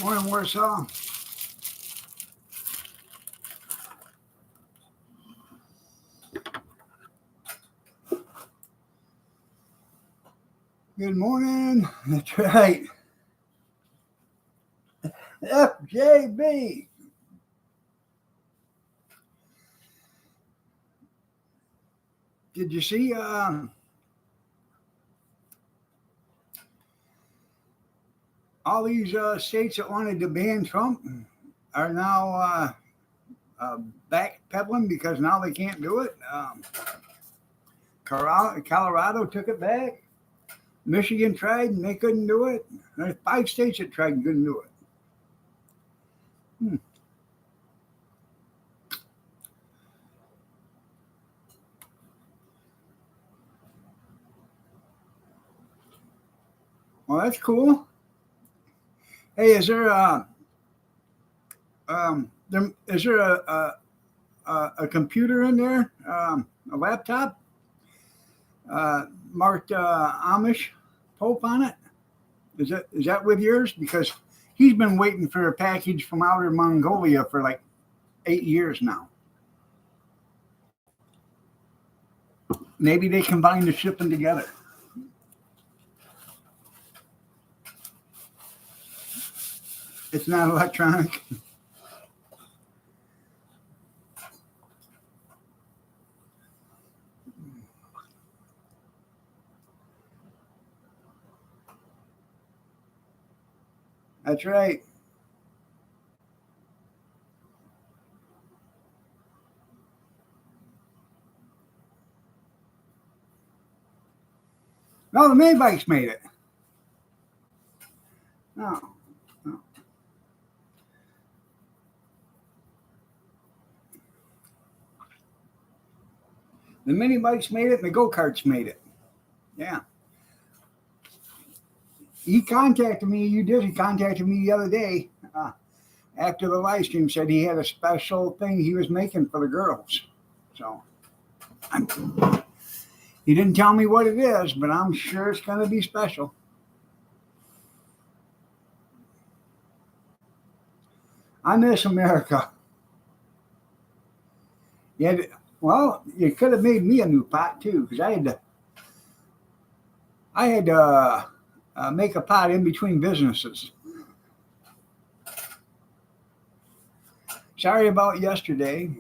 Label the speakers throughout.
Speaker 1: Morning, Warsaw. Good morning. That's right. FJB. Did you see all these states that wanted to ban Trump are now backpedaling because now they can't do it? Colorado took it back. Michigan tried and they couldn't do it. There's 5 states that tried and couldn't do it. Well, that's cool. Hey, is there a computer in there, a laptop, marked Amish Pope on it? Is that with yours? Because he's been waiting for a package from outer Mongolia for like 8 years now. Maybe they combine the shipping together. It's not electronic. That's right. No, the mini bikes made it. No. The mini bikes made it and the go-karts made it. Yeah. He contacted me. He contacted me the other day after the live stream, said he had a special thing he was making for the girls. So he didn't tell me what it is, but I'm sure it's going to be special. I miss America. Yeah, well, you could have made me a new pot too, because I had to make a pot in between businesses. Sorry about yesterday.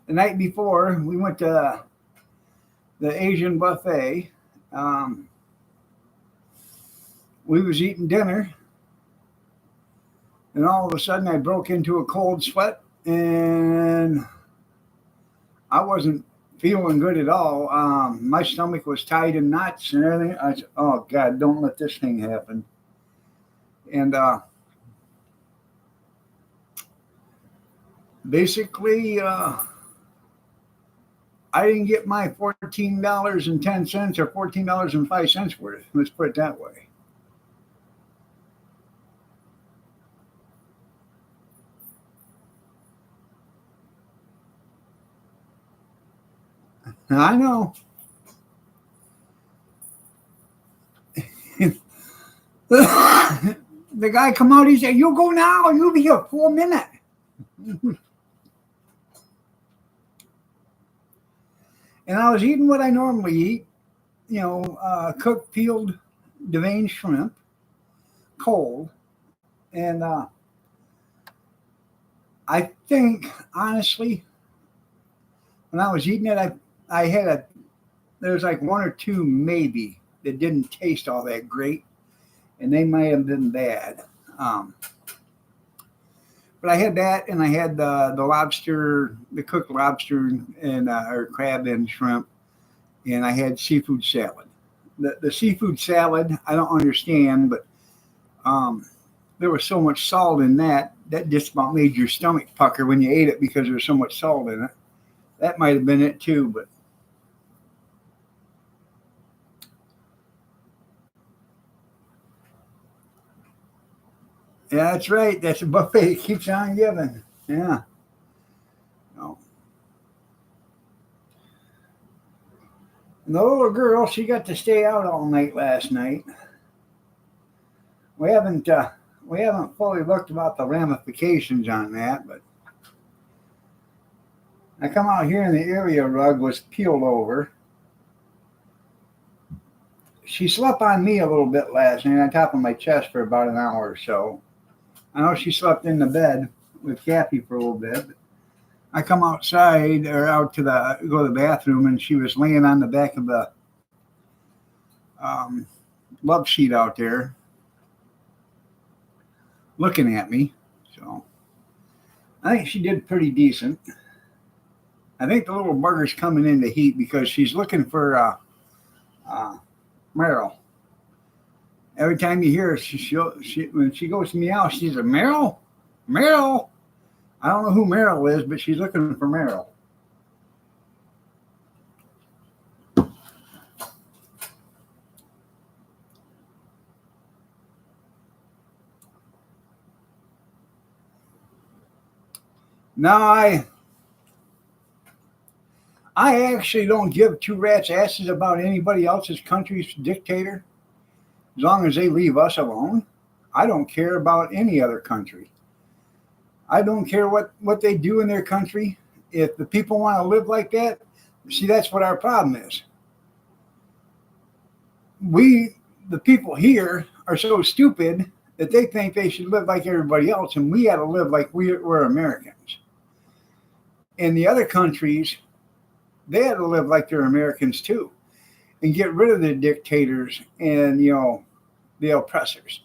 Speaker 1: The night before, we went to the Asian buffet. We was eating dinner, and all of a sudden I broke into a cold sweat, and I wasn't feeling good at all. My stomach was tied in knots and everything. I said, oh, God, don't let this thing happen. And basically, I didn't get my $14.10 or $14.05 worth. Let's put it that way. I know. The guy come out, he said, "You go now, you'll be here for a minute." And I was eating what I normally eat, cooked peeled Devane shrimp, cold. And I think, honestly, when I was eating it, I had there was like 1 or 2 maybe that didn't taste all that great, and they might have been bad. But I had that, and I had the lobster, the cooked lobster and or crab and shrimp, and I had seafood salad. The seafood salad, I don't understand, but there was so much salt in that just about made your stomach pucker when you ate it because there was so much salt in it. That might have been it too, but yeah, that's right. That's a buffet. It keeps on giving. Yeah. No. And the little girl, she got to stay out all night last night. We haven't we haven't fully looked about the ramifications on that, but I come out here and the area rug was peeled over. She slept on me a little bit last night on top of my chest for about an hour or so. I know she slept in the bed with Kathy for a little bit. I come outside or out to go to the bathroom, and she was laying on the back of the um, love seat out there looking at me. So I think she did pretty decent. I think the little bugger's coming into heat because she's looking for Meryl. Every time you hear her, when she goes to meow, she says, Meryl? Meryl? I don't know who Meryl is, but she's looking for Meryl. No, I actually don't give two rats' asses about anybody else's country's dictator as long as they leave us alone. I don't care about any other country. I don't care what they do in their country. If the people want to live like that, see, that's what our problem is. The people here, are so stupid that they think they should live like everybody else, and we got to live like we're Americans. In the other countries, they had to live like they're Americans too, and get rid of the dictators and the oppressors.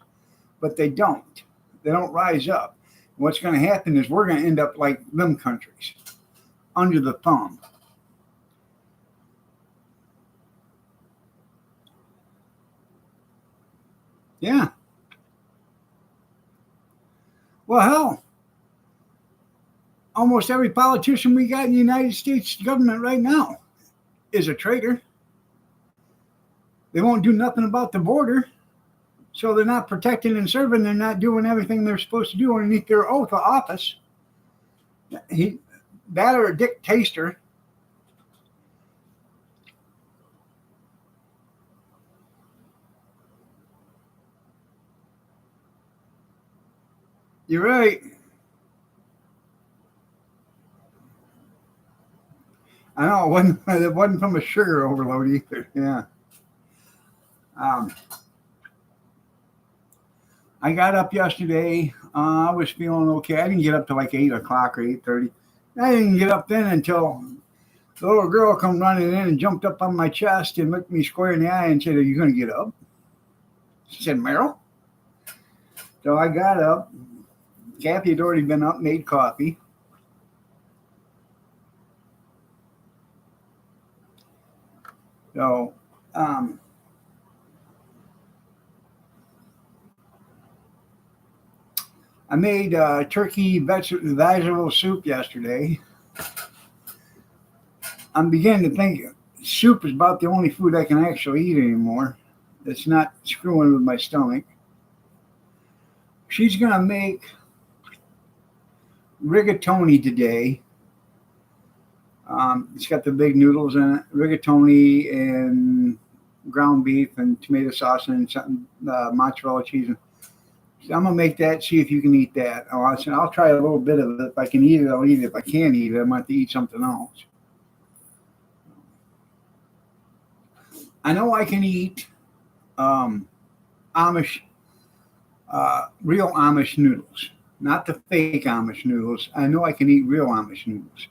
Speaker 1: But they don't. They don't rise up. What's going to happen is we're going to end up like them countries, under the thumb. Yeah. Well, hell, almost every politician we got in the United States government right now is a traitor. They won't do nothing about the border. So they're not protecting and serving. They're not doing everything they're supposed to do underneath their oath of office. That or a dictator. You're right. I know it wasn't from a sugar overload either. Yeah. I got up yesterday. I was feeling okay. I didn't get up till like 8 o'clock or 8:30. I didn't get up then until the little girl come running in and jumped up on my chest and looked me square in the eye and said, "Are you going to get up?" She said, "Meryl." So I got up. Kathy had already been up, made coffee. So I made turkey vegetable soup yesterday. I'm beginning to think soup is about the only food I can actually eat anymore. It's not screwing with my stomach. She's going to make rigatoni today. It's got the big noodles in it, rigatoni and ground beef and tomato sauce and something, mozzarella cheese. So I'm gonna make that. See if you can eat that. I'll try a little bit of it. If I can eat it, I'll eat it. If I can't eat it, I'm gonna have to eat something else. I know I can eat Amish, real Amish noodles, not the fake Amish noodles. I know I can eat real Amish noodles.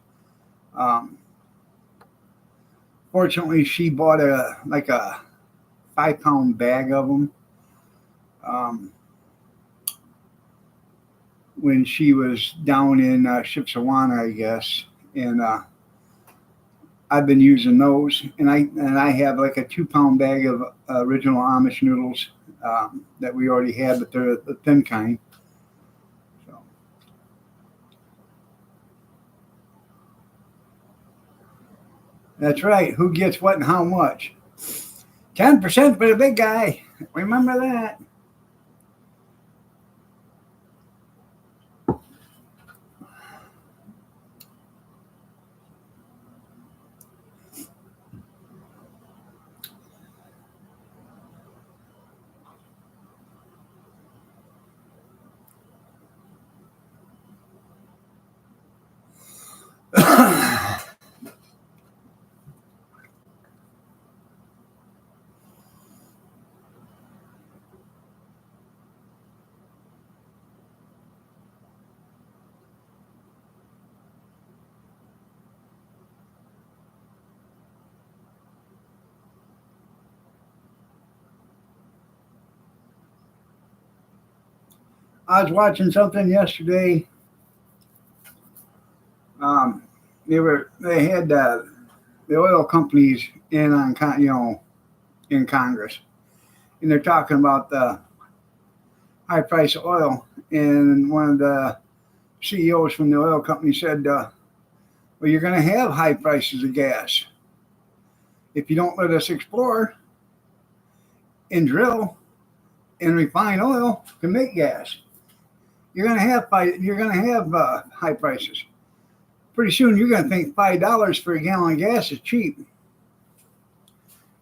Speaker 1: Fortunately, she bought a 5-pound bag of them when she was down in Shipshewana, I guess, and I've been using those. And I have like a 2-pound bag of original Amish noodles that we already had, but they're the thin kind. So. That's right. Who gets what and how much? 10% for the big guy. Remember that. I was watching something yesterday. Um, they had the oil companies in on in Congress, and they're talking about the high price of oil. And one of the CEOs from the oil company said, "Well, you're going to have high prices of gas if you don't let us explore and drill and refine oil to make gas. You're going to have high prices. Pretty soon, you're going to think $5 for a gallon of gas is cheap."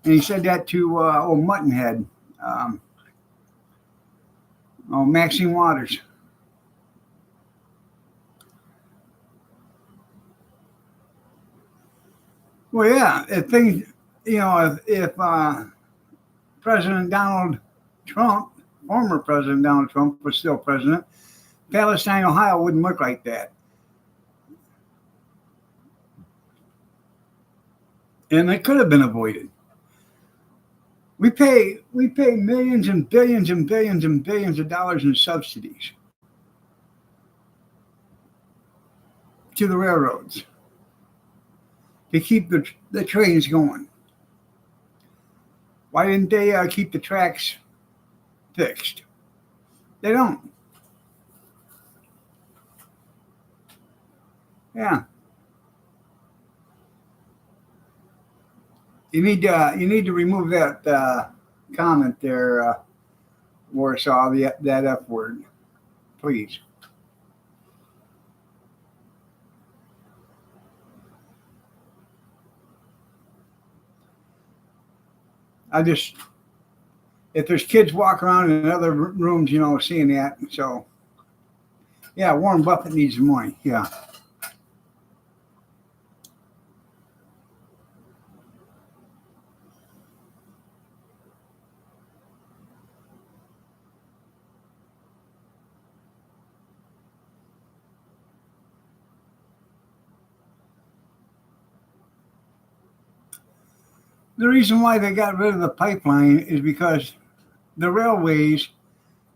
Speaker 1: And he said that to old Muttonhead, Maxine Waters. Well, yeah, if things, if President Donald Trump, former President Donald Trump, was still president, Palestine, Ohio wouldn't look like that. And it could have been avoided. We pay millions and billions and billions and billions of dollars in subsidies to the railroads to keep the trains going. Why didn't they keep the tracks fixed? They don't. Yeah. You need to remove that comment there, Warsaw, that F word, please. If there's kids walking around in other rooms, seeing that. So, yeah, Warren Buffett needs money. Yeah. The reason why they got rid of the pipeline is because the railways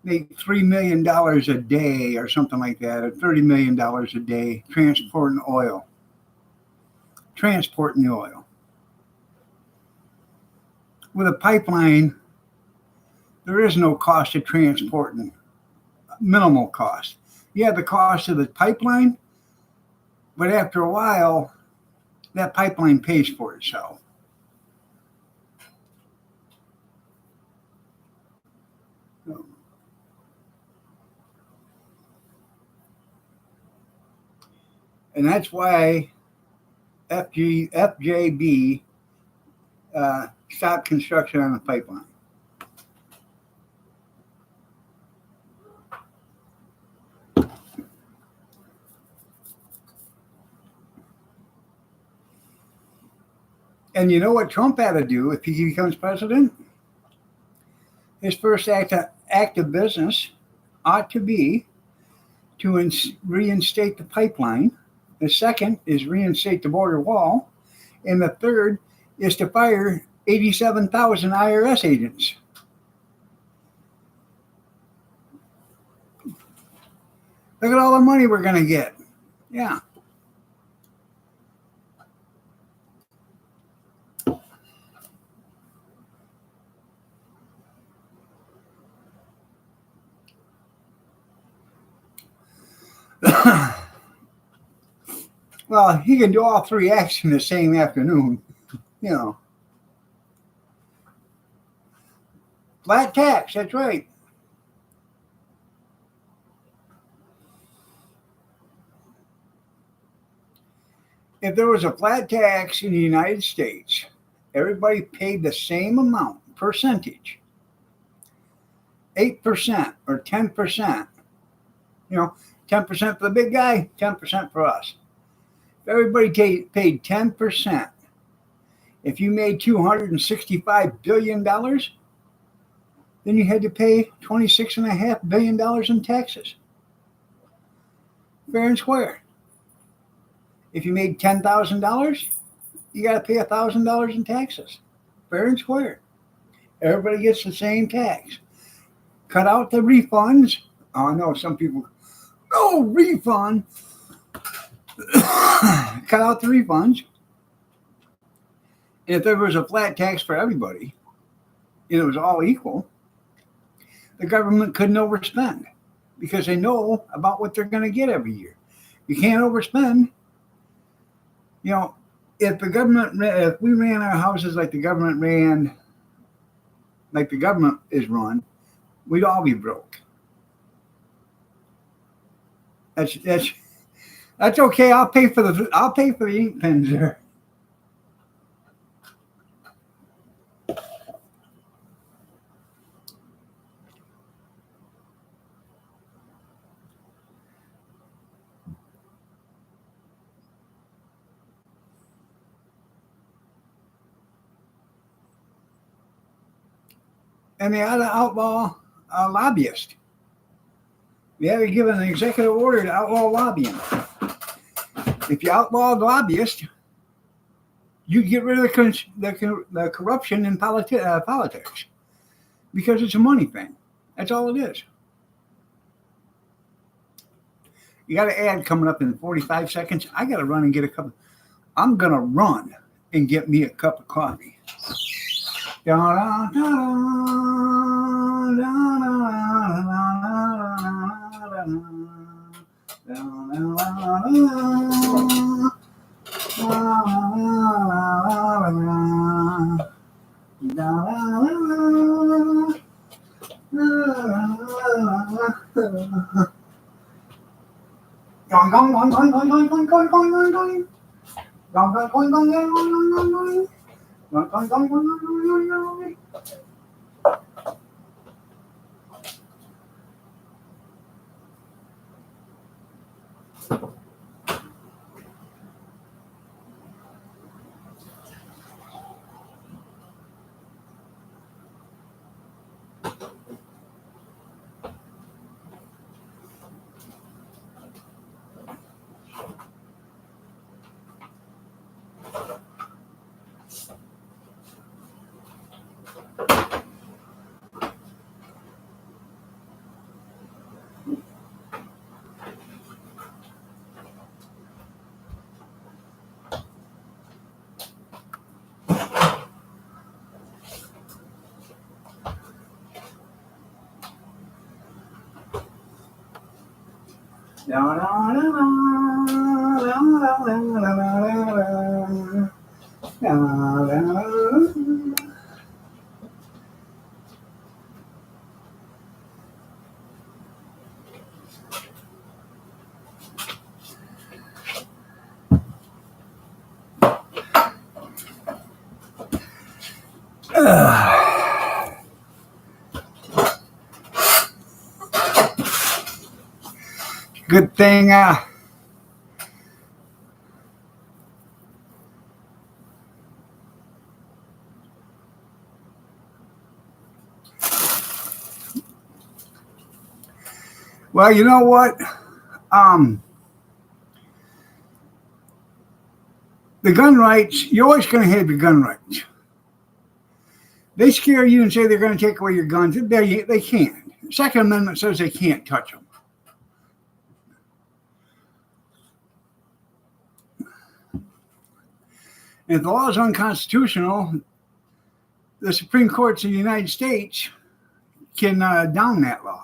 Speaker 1: make $3 million a day or something like that, or $30 million a day transporting oil. Transporting the oil. With a pipeline, there is no cost of transporting, minimal cost. You have the cost of the pipeline, but after a while, that pipeline pays for itself. And that's why FJB stopped construction on the pipeline. And you know what Trump had to do if he becomes president? His first act of business ought to be to reinstate the pipeline. The second is reinstate the border wall. And the third is to fire 87,000 IRS agents. Look at all the money we're going to get. Yeah. Well, he can do all three acts in the same afternoon. Flat tax, that's right. If there was a flat tax in the United States, everybody paid the same amount, percentage, 8% or 10%. 10% for the big guy, 10% for us. If everybody paid 10%, if you made $265 billion, then you had to pay $26.5 billion in taxes. Fair and square. If you made $10,000, you got to pay $1,000 in taxes. Fair and square. Everybody gets the same tax. Cut out the refunds I know some people, no refund. Cut out the refunds. If there was a flat tax for everybody, and it was all equal, the government couldn't overspend because they know about what they're going to get every year. You can't overspend. You know, if we ran our houses like the government is run, we'd all be broke. That's okay. I'll pay for the ink pens there. And they ought to outlaw lobbyists. They had to give an executive order to outlaw lobbying. If you outlaw lobbyists, you get rid of the corruption in politics because it's a money thing. That's all it is. You got an ad coming up in 45 seconds. I got to run and get a cup. I'm going to run and get me a cup of coffee. Good thing. Well, you know what? The gun rights, you're always going to have your gun rights. They scare you and say they're going to take away your guns. They can't. Second Amendment says they can't touch them. If the law is unconstitutional, the Supreme Courts of the United States can down that law.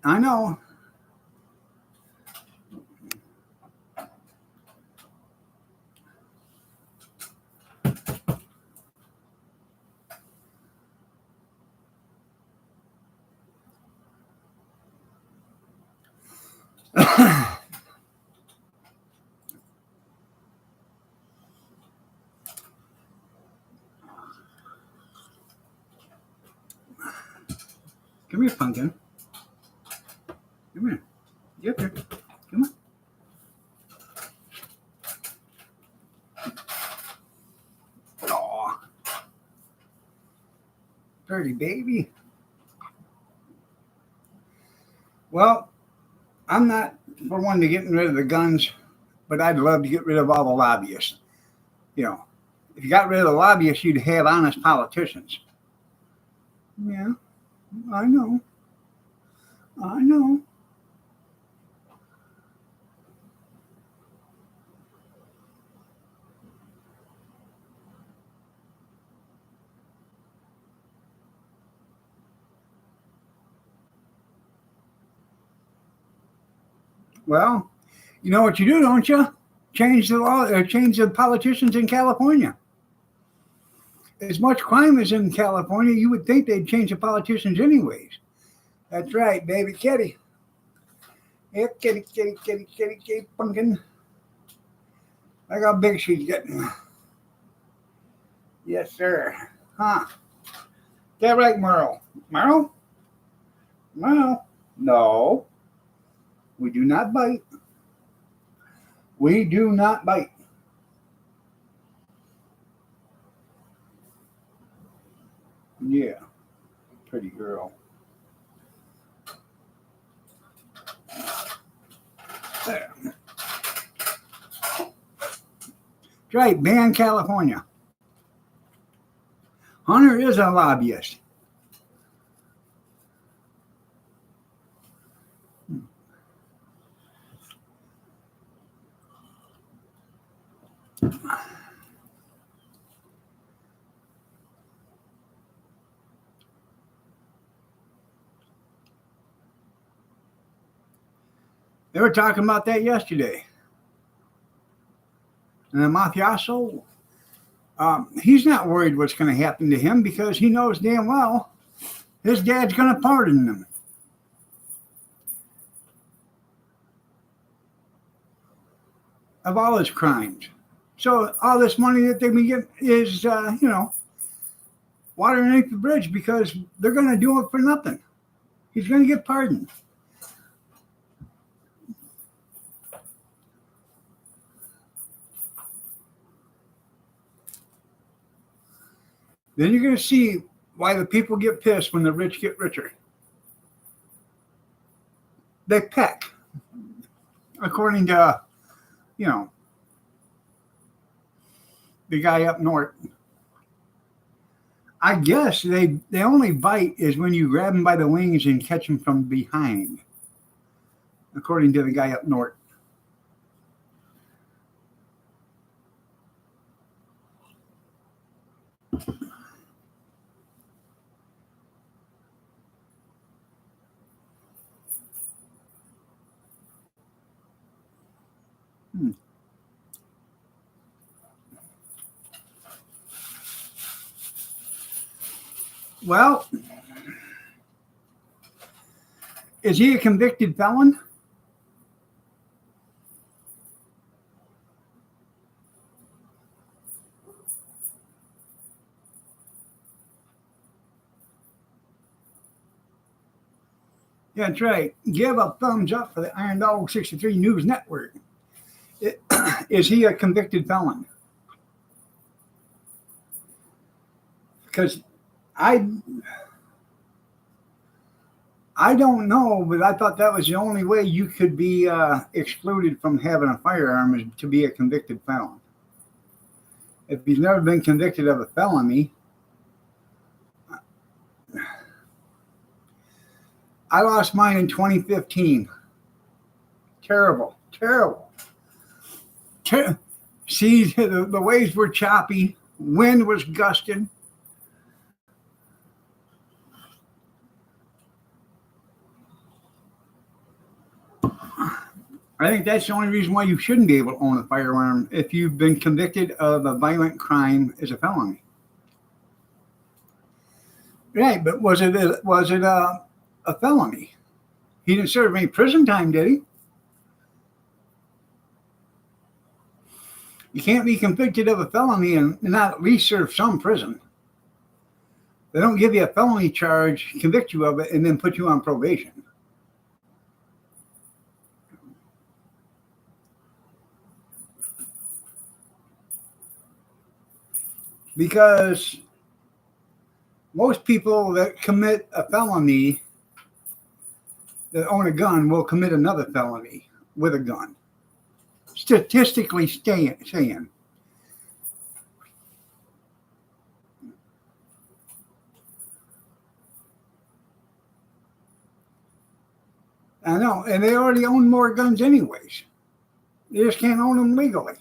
Speaker 1: I know. Come here, pumpkin. Come here. Get here. Come on. Aw. Dirty baby. Well, I'm not for one to getting rid of the guns, but I'd love to get rid of all the lobbyists. You know, If you got rid of the lobbyists, you'd have honest politicians. Yeah, I know. I know. Well, you know what you do, don't you? Change the law, or change the politicians in California. As much crime as in California, you would think they'd change the politicians anyways. That's right, baby kitty. Yep, kitty, kitty, kitty, kitty, kitty, pumpkin. Look how big she's getting. Yes, sir. Huh? Is that right, Merle? Merle? Merle? No. We do not bite. We do not bite. Yeah. Pretty girl. There. That's right, ban California. Hunter is a lobbyist. They were talking about that yesterday. And the mafioso, he's not worried what's going to happen to him because he knows damn well his dad's going to pardon him. Of all his crimes. So all this money that they've been getting is, water underneath the bridge because they're going to do it for nothing. He's going to get pardoned. Then you're going to see why the people get pissed when the rich get richer. They peck, according to, the guy up north. I guess they only bite is when you grab them by the wings and catch them from behind, according to the guy up north. Well, is he a convicted felon? Yeah, that's right. Give a thumbs up for the Iron Dawg 63 News Network. Is he a convicted felon? Because I don't know, but I thought that was the only way you could be excluded from having a firearm is to be a convicted felon. If he's never been convicted of a felony, I lost mine in 2015. Terrible. See, the waves were choppy. Wind was gusting. I think that's the only reason why you shouldn't be able to own a firearm if you've been convicted of a violent crime as a felony. Right, but was it a felony? He didn't serve any prison time, did he? You can't be convicted of a felony and not at least serve some prison. They don't give you a felony charge, convict you of it, and then put you on probation. Because most people that commit a felony that own a gun will commit another felony with a gun. Statistically saying. I know, and they already own more guns anyways. They just can't own them legally.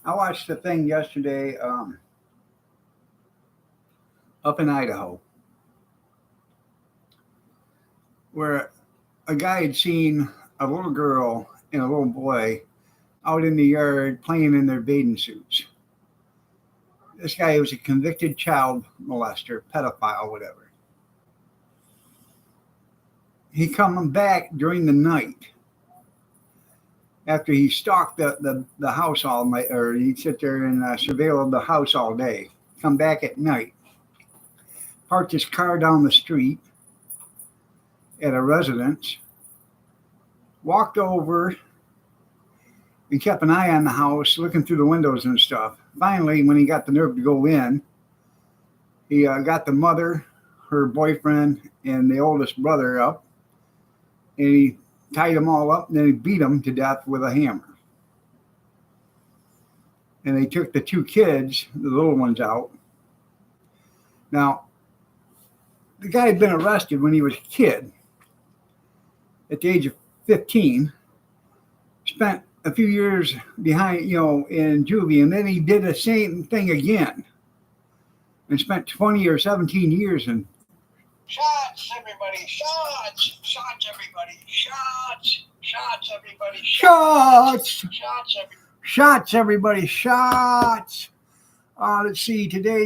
Speaker 1: I watched a thing yesterday up in Idaho where a guy had seen a little girl and a little boy out in the yard playing in their bathing suits. This guy was a convicted child molester, pedophile, whatever. He coming back during the night after he stalked the house all night, or he'd sit there and surveil the house all day. Come back at night, parked his car down the street at a residence, walked over and kept an eye on the house, looking through the windows and stuff. Finally, when he got the nerve to go in, he got the mother, her boyfriend, and the oldest brother up, and he tied them all up, and then he beat them to death with a hammer. And they took the two kids, the little ones, out. Now, the guy had been arrested when he was a kid, at the age of 15, spent a few years behind, in juvie, and then he did the same thing again and spent 20 or 17 years in. Shots, everybody, shots, shots, everybody, shots, shots, everybody, shots, shots, shots, everybody, shots. Let's see, today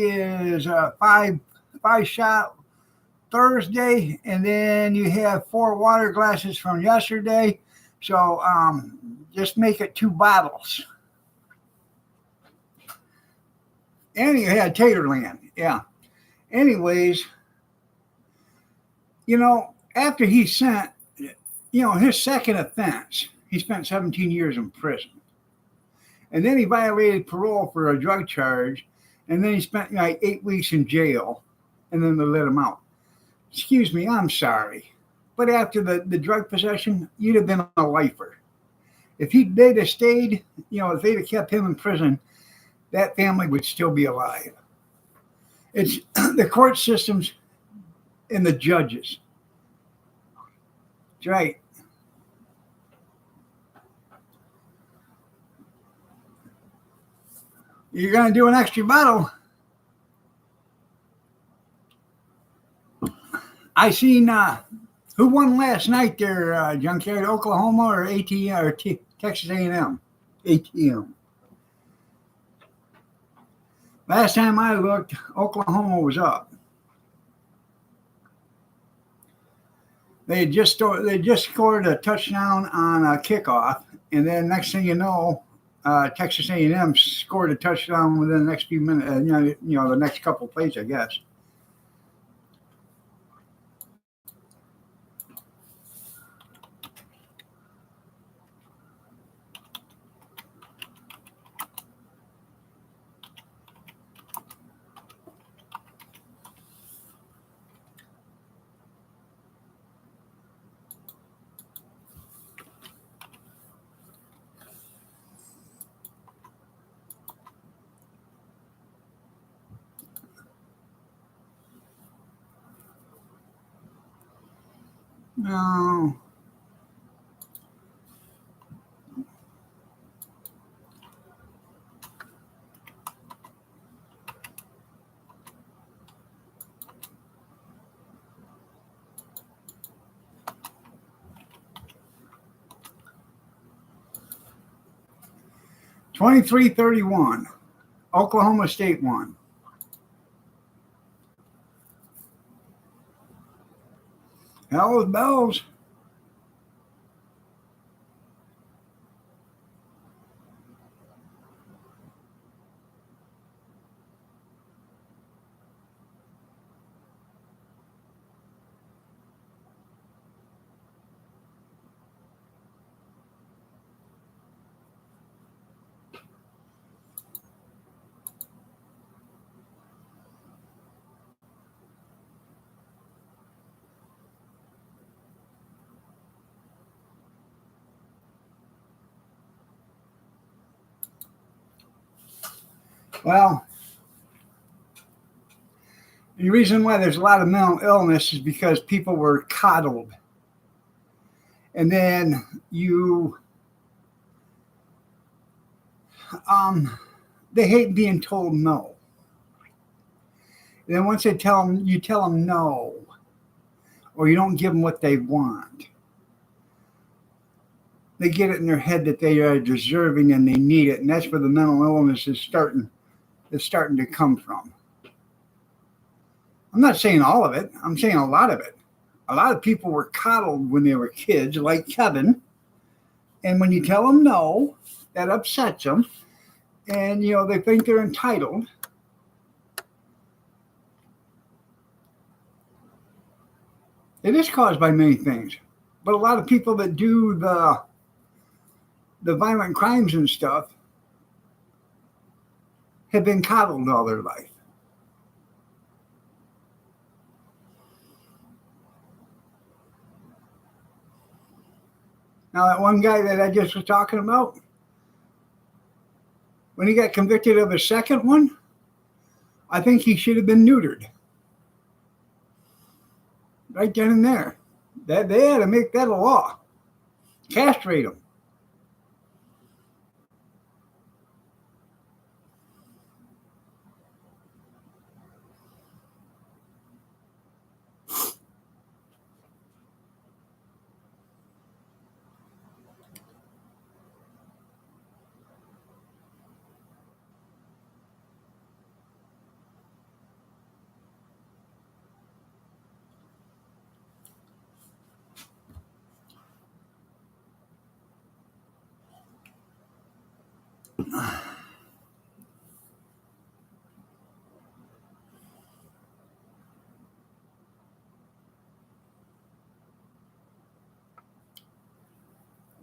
Speaker 1: is five shot Thursday, and then you have 4 water glasses from yesterday. So just make it 2 bottles. And you had Taterland, yeah. Anyways, after he sent, his second offense, he spent 17 years in prison. And then he violated parole for a drug charge, and then he spent like 8 weeks in jail, and then they let him out. Excuse me, I'm sorry. But after the drug possession, you'd have been a lifer. If they'd have stayed, if they'd have kept him in prison, that family would still be alive. It's the court systems and the judges. That's right. You're going to do an extra bottle. I seen who won last night there, Junkyard, Oklahoma or ATM or Texas A&M? ATM. Last time I looked, Oklahoma was up. They just scored a touchdown on a kickoff, and then next thing you know, Texas A&M scored a touchdown within the next few minutes. The next couple plays, I guess. No. 23-31. Oklahoma State won. Hell's bells. Well, the reason why there's a lot of mental illness is because people were coddled. And then they hate being told no. And then once you tell them no, or you don't give them what they want, they get it in their head that they are deserving and they need it. And that's where the mental illness is starting to come from. I'm not saying all of it. I'm saying a lot of it. A lot of people were coddled when they were kids, like Kevin. And when you tell them no, that upsets them. And, they think they're entitled. It is caused by many things. But a lot of people that do the violent crimes and stuff have been coddled all their life. Now, that one guy that I just was talking about, when he got convicted of a second one, I think he should have been neutered. Right then and there. They had to make that a law. Castrate him.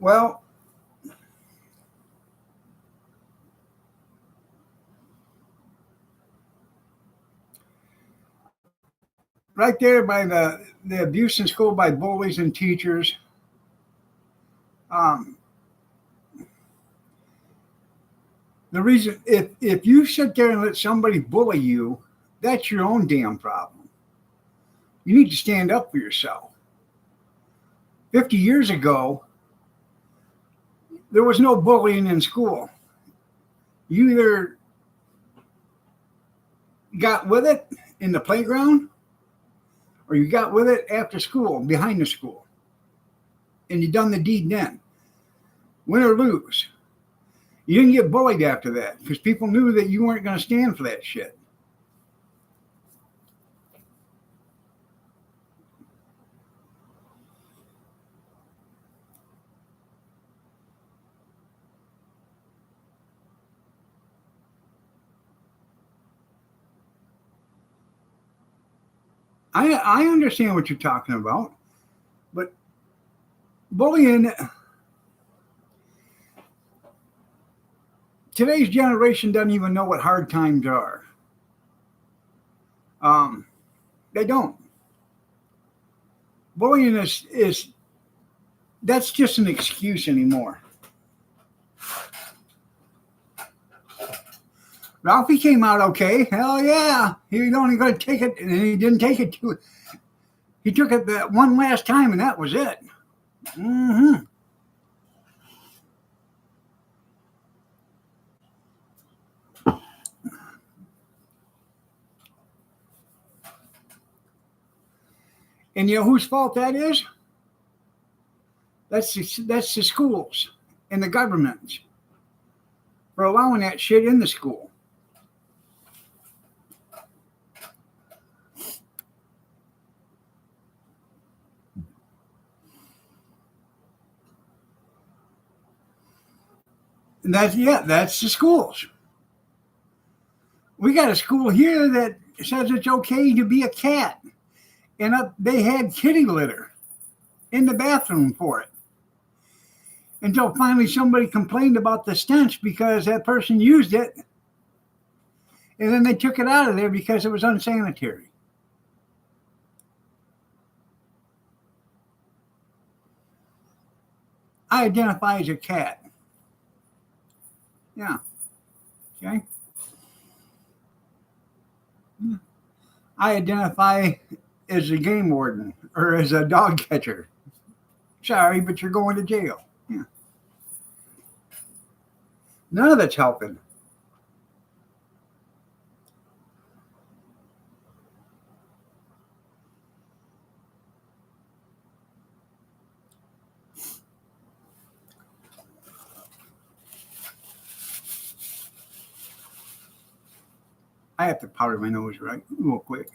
Speaker 1: Well, right there by the abuse in school by bullies and teachers, the reason, if you sit there and let somebody bully you, that's your own damn problem. You need to stand up for yourself. 50 years ago, there was no bullying in school. You either got with it in the playground or you got with it after school, behind the school. And you done the deed then. Win or lose. You didn't get bullied after that because people knew that you weren't going to stand for that shit. I understand what you're talking about, but bullying, today's generation doesn't even know what hard times are. They don't. Bullying is that's just an excuse anymore. Ralphie came out okay. Hell yeah. He was only going to take it, and he didn't take it to it. He took it that one last time, and that was it. Mm-hmm. And you know whose fault that is? That's the schools and the government. for allowing that shit in the school. And that's the schools. We got a school here that says it's okay to be a cat, and they had kitty litter in the bathroom for it. Until finally somebody complained about the stench because that person used it, and then they took it out of there because it was unsanitary. I identify as a cat. Yeah. Okay. I identify as a game warden or as a dog catcher. Sorry, but you're going to jail. Yeah. None of it's helping. I have to powder my nose right real quick.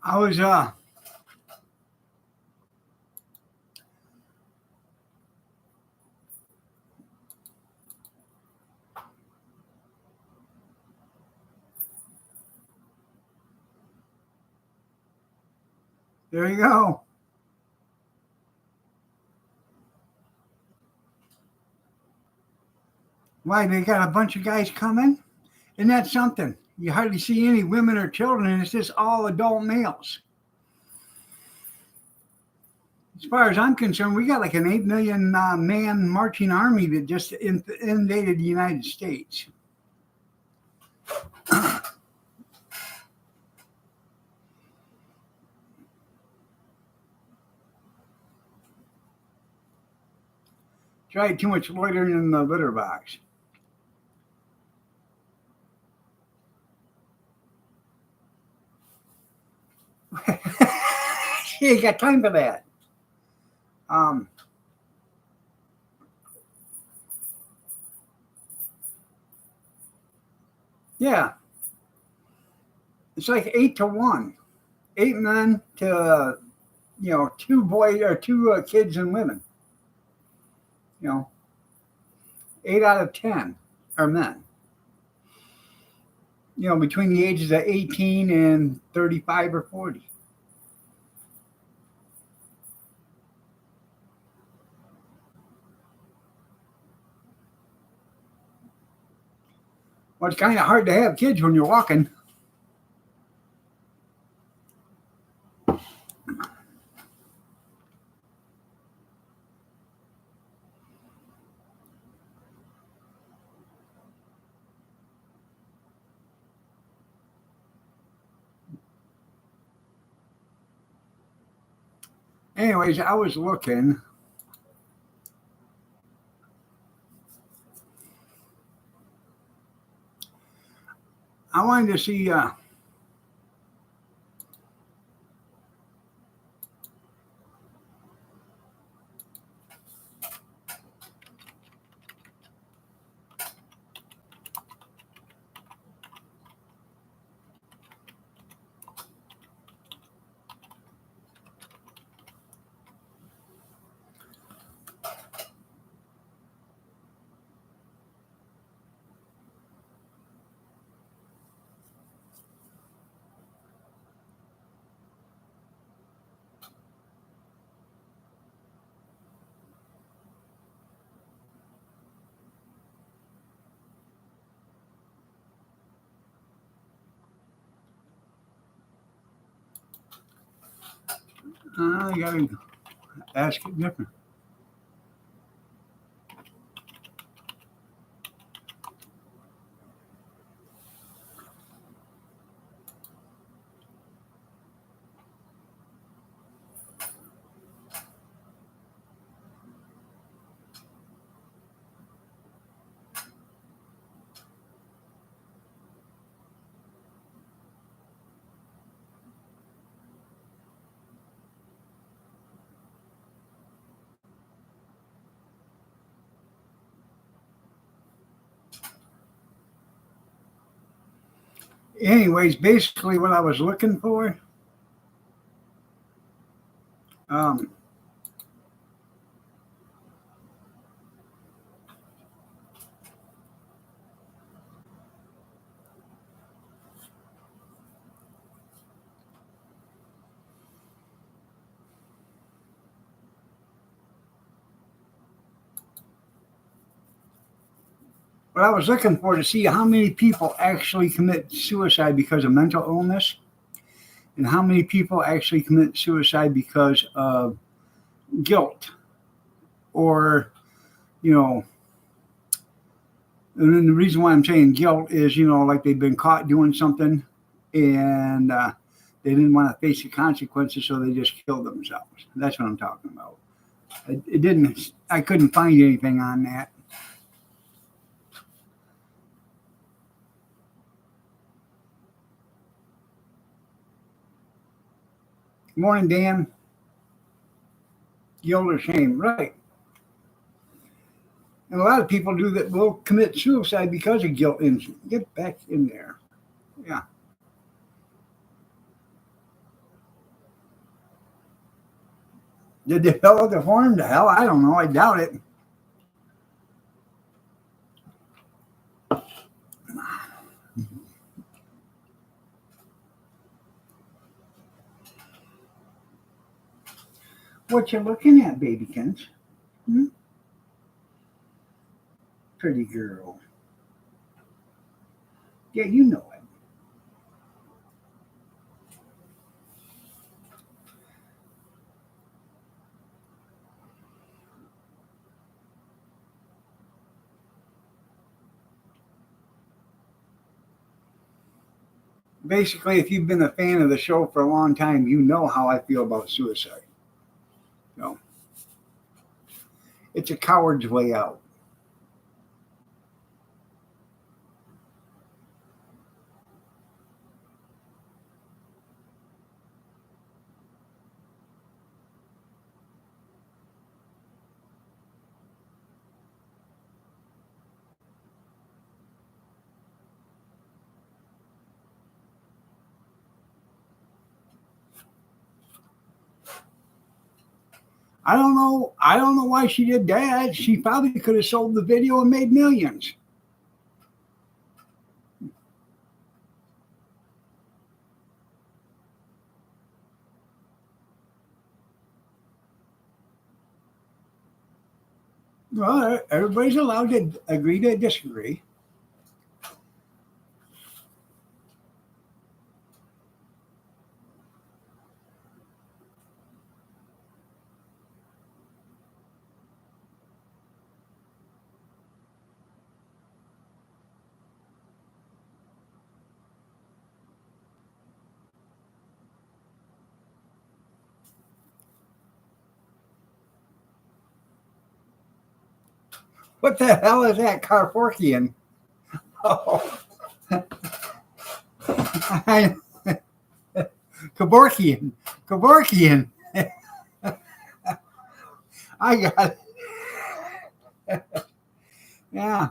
Speaker 1: I was there you go. Why they got a bunch of guys coming? And that's something. You hardly see any women or children, and it's just all adult males. As far as I'm concerned, we got like an 8 million man marching army that just invaded the United States. Tried too much loitering in the litter box. You ain't got time for that. Um, yeah, it's like 8 to 1. 8 men to 2 boys or 2 kids and women. You know, 8 out of 10 are men. Between the ages of 18 and 35 or 40. Well, it's kind of hard to have kids when you're walking. Anyways, I was looking. I wanted to see. I gotta ask it different. Anyways, basically what I was looking for. Um, what I was looking for to see how many people actually commit suicide because of mental illness, and how many people actually commit suicide because of guilt, or you know. And then the reason why I'm saying guilt is, like they've been caught doing something, and they didn't want to face the consequences, so they just killed themselves. That's what I'm talking about. It didn't. I couldn't find anything on that. Morning, Dan. Guilt or shame, right? And a lot of people do that will commit suicide because of guilt. And get back in there. Yeah. Did they fill out the form? To hell, I don't know. I doubt it. What you looking at, babykins? Hmm? Pretty girl. Yeah, you know it. Basically, if you've been a fan of the show for a long time, you know how I feel about suicide. No, it's a coward's way out. I don't know. I don't know why she did that. She probably could have sold the video and made millions. Well, everybody's allowed to agree to disagree. What the hell is that Carforkian? Oh, I, Kevorkian. Kevorkian. I got it. Yeah.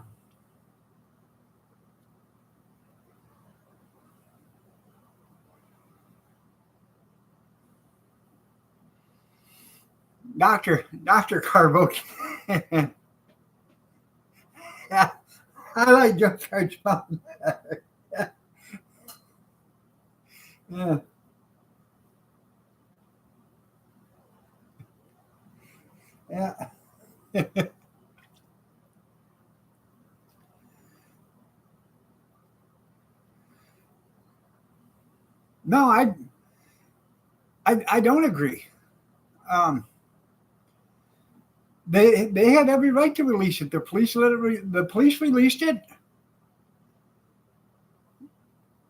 Speaker 1: Dr. Kevorkian. Yeah. I like George Fountain. Yeah. Yeah. No, I don't agree. Um, they had every right to release it. The police the police released it.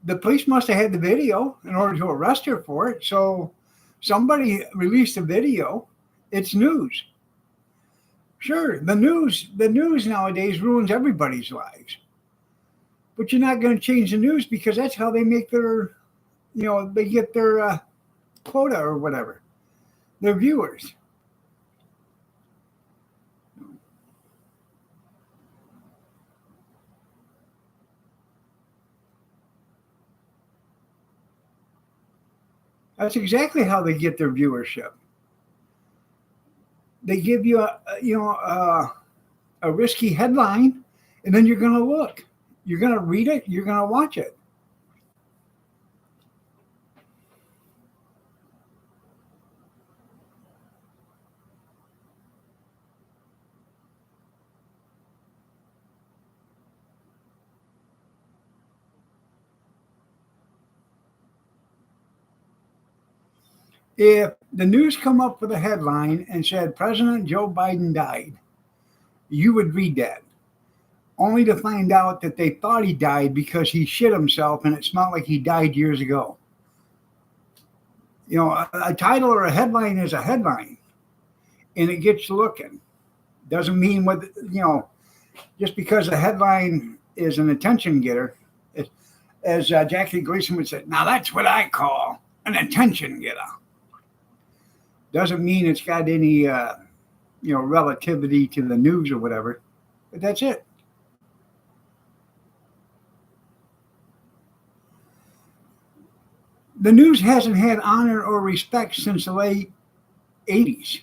Speaker 1: The police must have had the video in order to arrest her for it. So somebody released the video. It's news. Sure, the news nowadays ruins everybody's lives. But you're not going to change the news because that's how they make their, they get their quota or whatever, their viewers. That's exactly how they get their viewership. They give you a risky headline, and then you're going to look. You're going to read it. You're going to watch it. If the news come up with a headline and said President Joe Biden died, you would read that, only to find out that they thought he died because he shit himself and it smelled like he died years ago. A title or a headline is a headline, and it gets you looking. Doesn't mean just because a headline is an attention getter. As Jackie Gleason would say, now that's what I call an attention getter. Doesn't mean it's got any relativity to the news or whatever, but that's it. The news hasn't had honor or respect since the late 80s.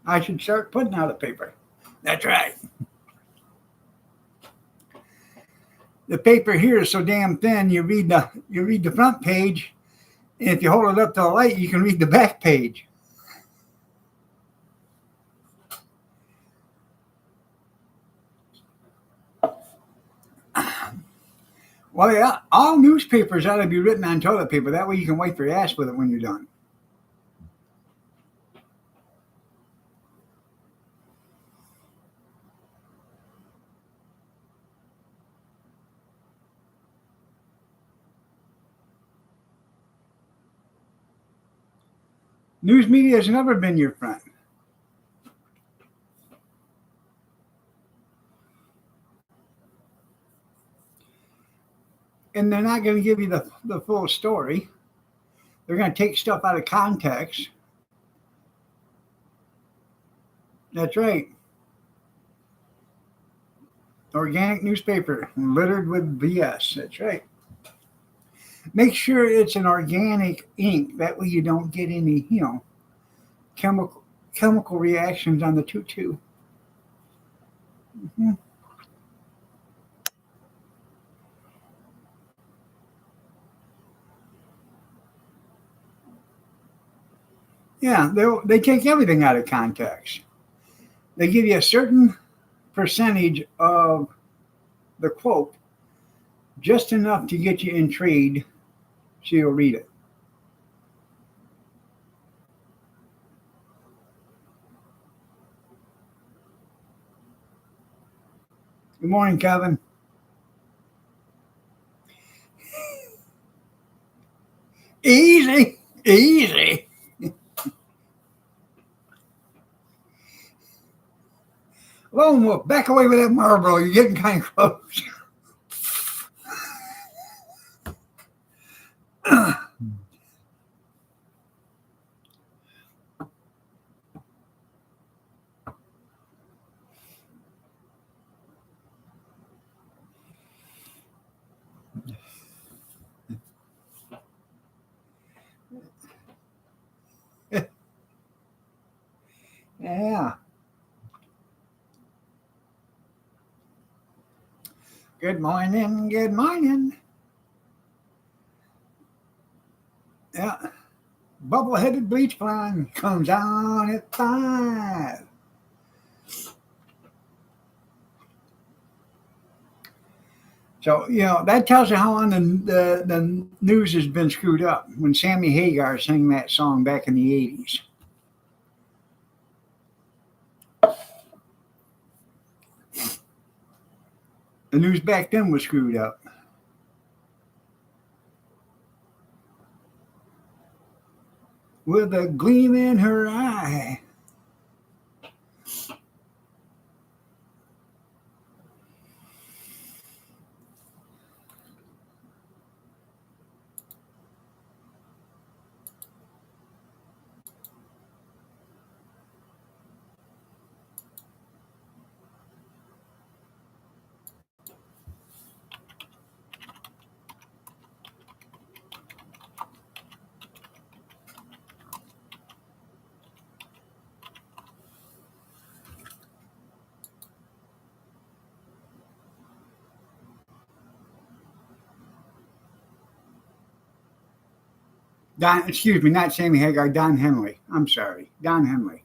Speaker 1: I should start putting out a paper. That's right. The paper here is so damn thin. You read the front page, and if you hold it up to the light, you can read the back page. Well, yeah, all newspapers ought to be written on toilet paper. That way you can wipe your ass with it when you're done. News media has never been your friend. And they're not going to give you the full story. They're going to take stuff out of context. That's right. Organic newspaper littered with BS. That's right. Make sure it's an organic ink. That way you don't get any, chemical reactions on the tutu. Mm-hmm. Yeah, they take everything out of context. They give you a certain percentage of the quote, just enough to get you intrigued, so you'll read it. Good morning, Kevin. Easy, easy. Lone Wolf, back away with that Marlboro. You're getting kind of close. Yeah. Good morning. Good morning. Yeah. Bubble-headed bleach blonde comes on at 5. So, that tells you how long the news has been screwed up when Sammy Hagar sang that song back in the 80s. The news back then was screwed up. With a gleam in her eye. Excuse me, not Sammy Hagar, Don Henley. I'm sorry, Don Henley.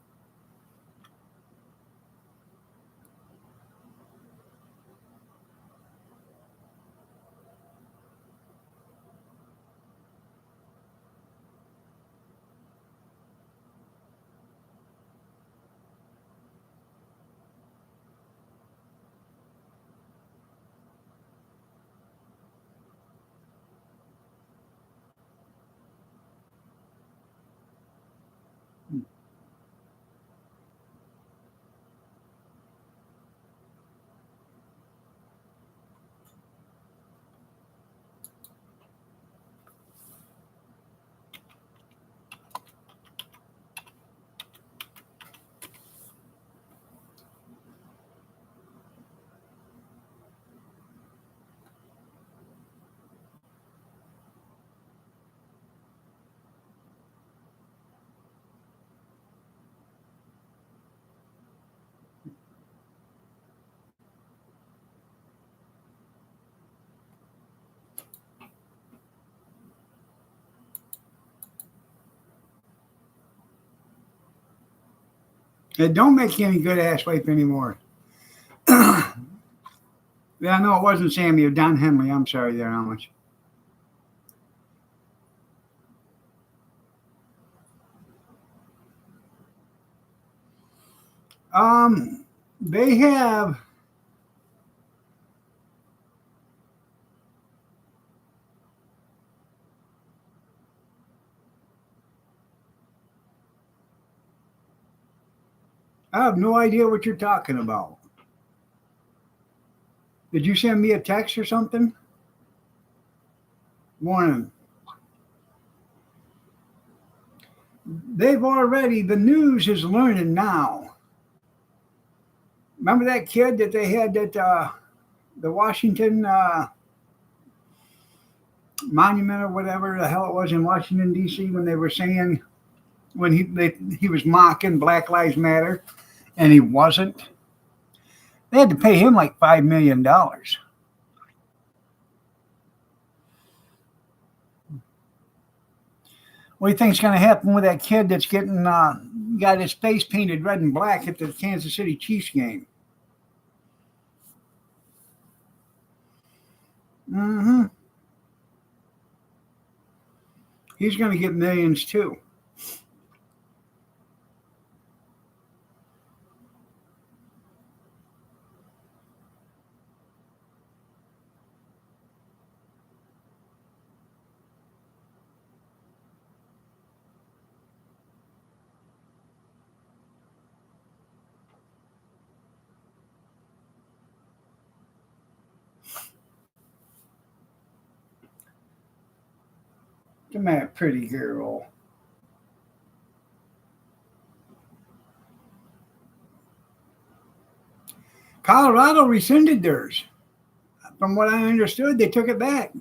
Speaker 1: It don't make you any good ass wife anymore. Yeah, no, it wasn't Sammy or Don Henley. I'm sorry there, how much. They have. I have no idea what you're talking about. Did you send me a text or something? Morning. The news is learning now. Remember that kid that they had at the Washington Monument or whatever the hell it was in Washington, D.C., when they were saying, when he was mocking Black Lives Matter and he wasn't? They had to pay him like $5 million. What do you think's going to happen with that kid that's getting got his face painted red and black at the Kansas City Chiefs game? Mm-hmm. He's going to get millions too. Come here, pretty girl. Colorado rescinded theirs. From what I understood, they took it back.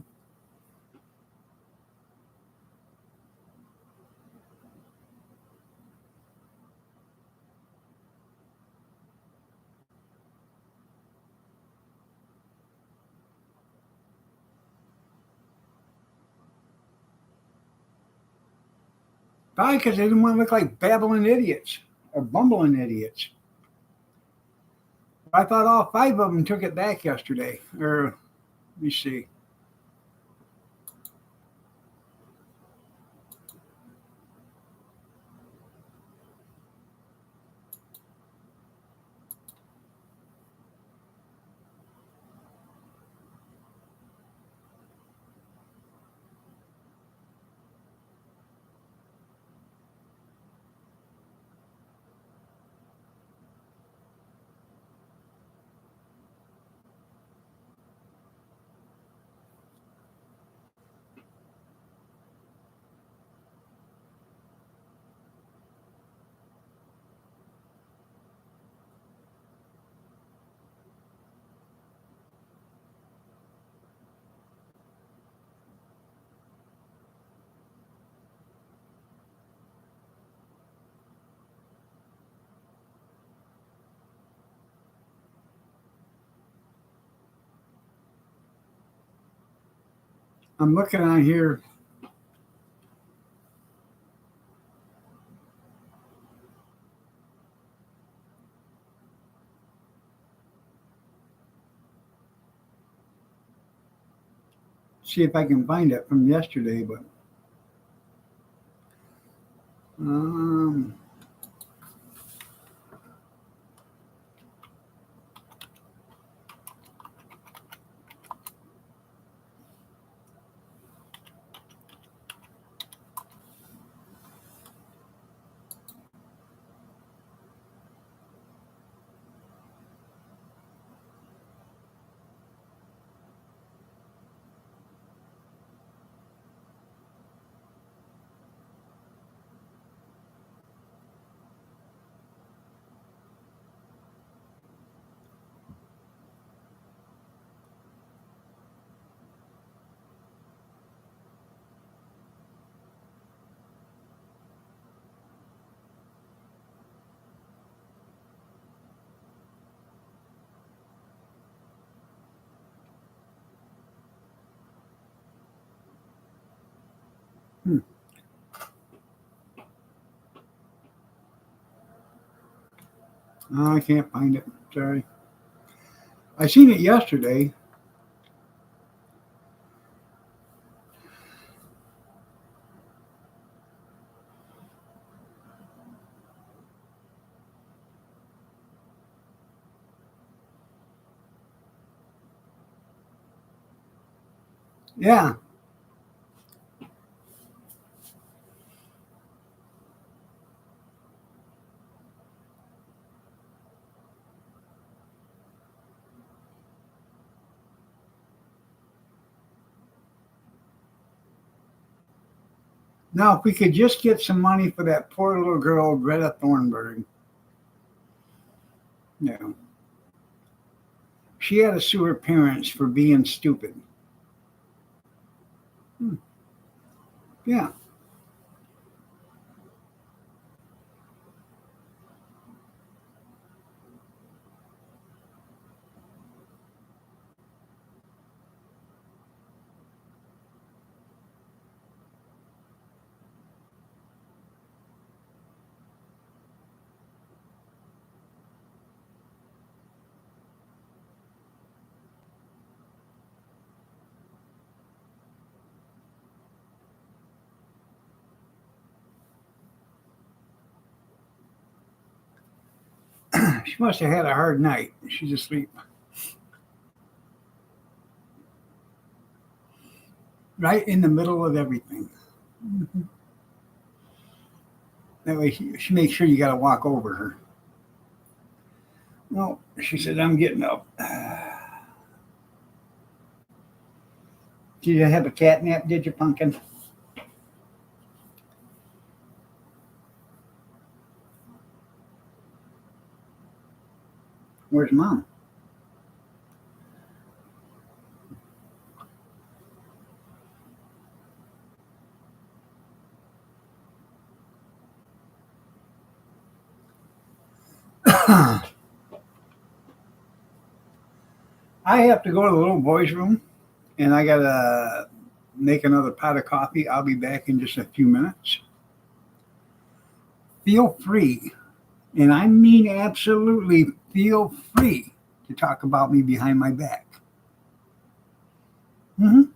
Speaker 1: Probably because they didn't want to look like babbling idiots or bumbling idiots. I thought all five of them took it back yesterday. Or, let me see. I'm looking on here. See if I can find it from yesterday, but um, hmm, I can't find it. Sorry. I seen it yesterday. Yeah. Now, if we could just get some money for that poor little girl, Greta Thunberg, you know, she had to sue her parents for being stupid. Hmm. Yeah. She must have had a hard night. She's asleep. Right in the middle of everything. Mhm. That way she makes sure you got to walk over her. Well, she said, I'm getting up. Did you have a cat nap, did you, Pumpkin? Where's mom? I have to go to the little boy's room and I gotta make another pot of coffee. I'll be back in just a few minutes. Feel free, and I mean absolutely feel free to talk about me behind my back. Mhm.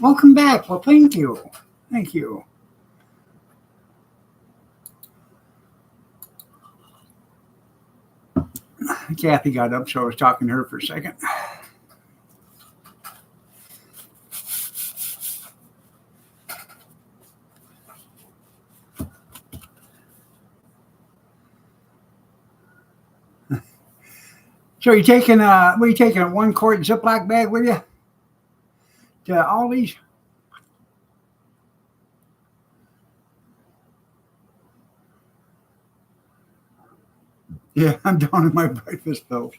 Speaker 1: Welcome back. Well, thank you. Thank you. Kathy got up, so I was talking to her for a second. So you taking what are you taking, a 1 quart Ziploc bag with you to Aldi's? Yeah, I'm down in my breakfast bills.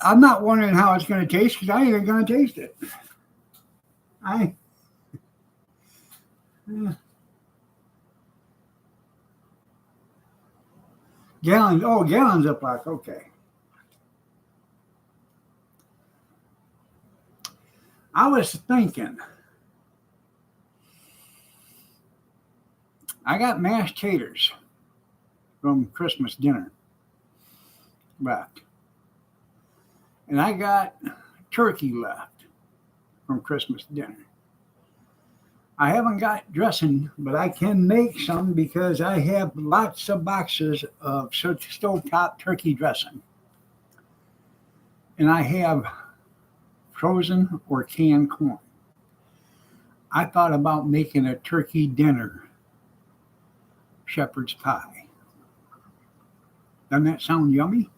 Speaker 1: I'm not wondering how it's going to taste because I ain't going to taste it. I yeah. Gallons. Oh, gallons Ziploc. Okay. I was thinking. I got mashed taters from Christmas dinner left, and I got turkey left from Christmas dinner. I haven't got dressing, but I can make some because I have lots of boxes of stovetop turkey dressing. And I have frozen or canned corn. I thought about making a turkey dinner shepherd's pie. Doesn't that sound yummy?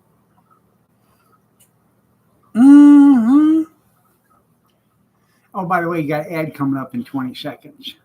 Speaker 1: Mm-hmm. Oh, by the way, you got an ad coming up in 20 seconds.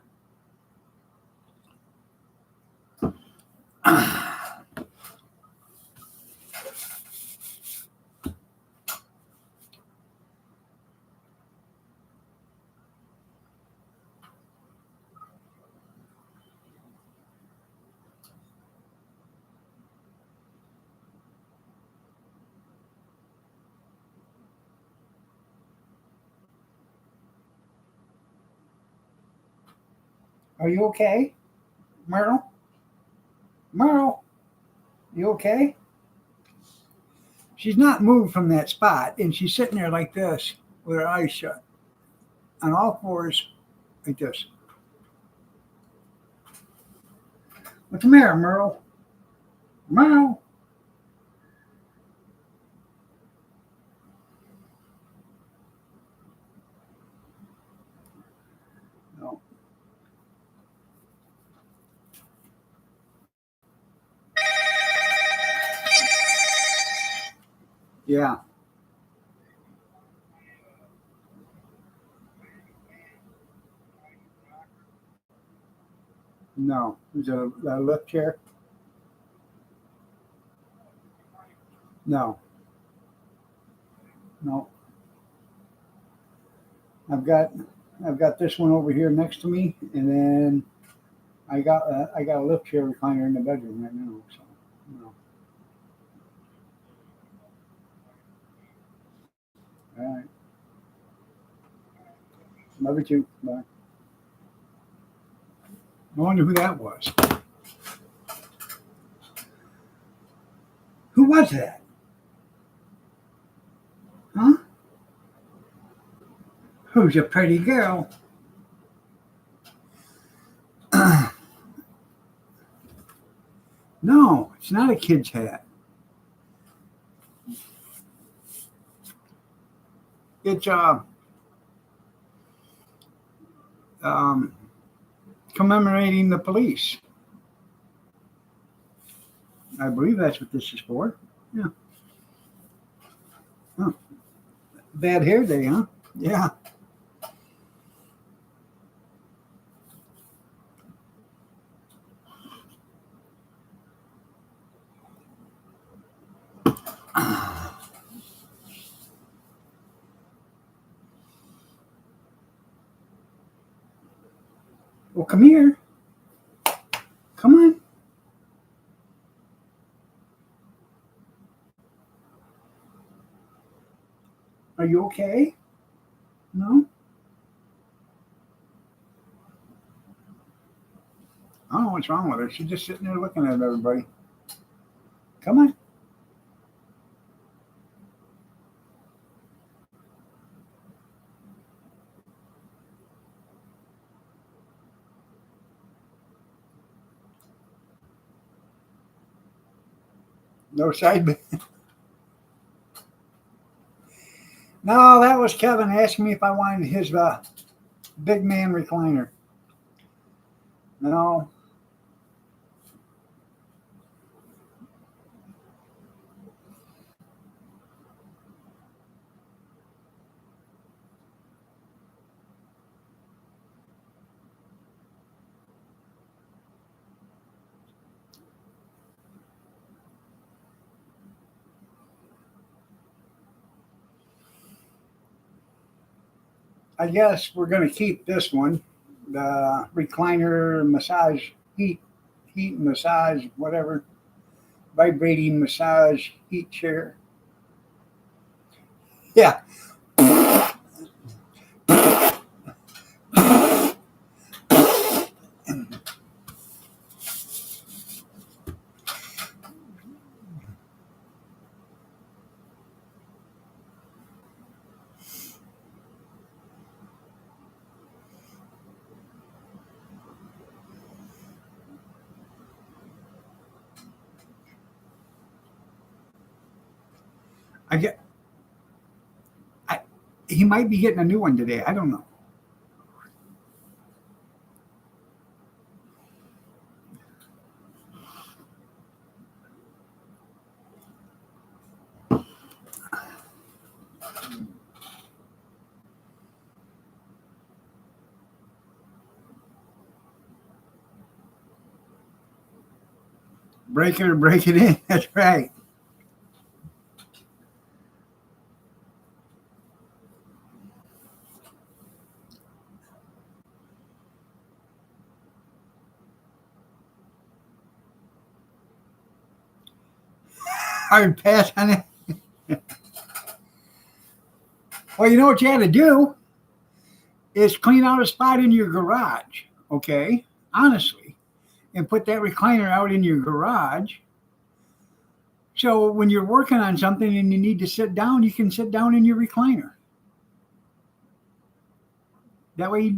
Speaker 1: Are you okay, Myrtle? Myrtle, you okay? She's not moved from that spot, and she's sitting there like this with her eyes shut, on all fours, like this. What's the matter, Myrtle? Myrtle? No. Yeah, no. Is it a lift chair? No, no. I've got I've got this one over here next to me, and then I got a lift chair recliner in the bedroom right now. So, no. All right. Love you too. Bye. I wonder who that was. Who was that? Huh? Who's a pretty girl? No, it's not a kid's hat. It's um commemorating the police. I believe that's what this is for. Yeah. Huh. Bad hair day, huh? Yeah. Well, come here. Come on. Are you okay? No? I don't know what's wrong with her. She's just sitting there looking at everybody. Come on. No side. No, that was Kevin asking me if I wanted his big man recliner. No. I guess we're going to keep this one, the recliner massage heat massage, whatever, vibrating massage heat chair. Yeah. I get. I, he might be getting a new one today. I don't know. Break it or break it in. That's right. Hard pass on it. Well, you know what you had to do is clean out a spot in your garage, okay? Honestly, and put that recliner out in your garage. So when you're working on something and you need to sit down, you can sit down in your recliner. That way,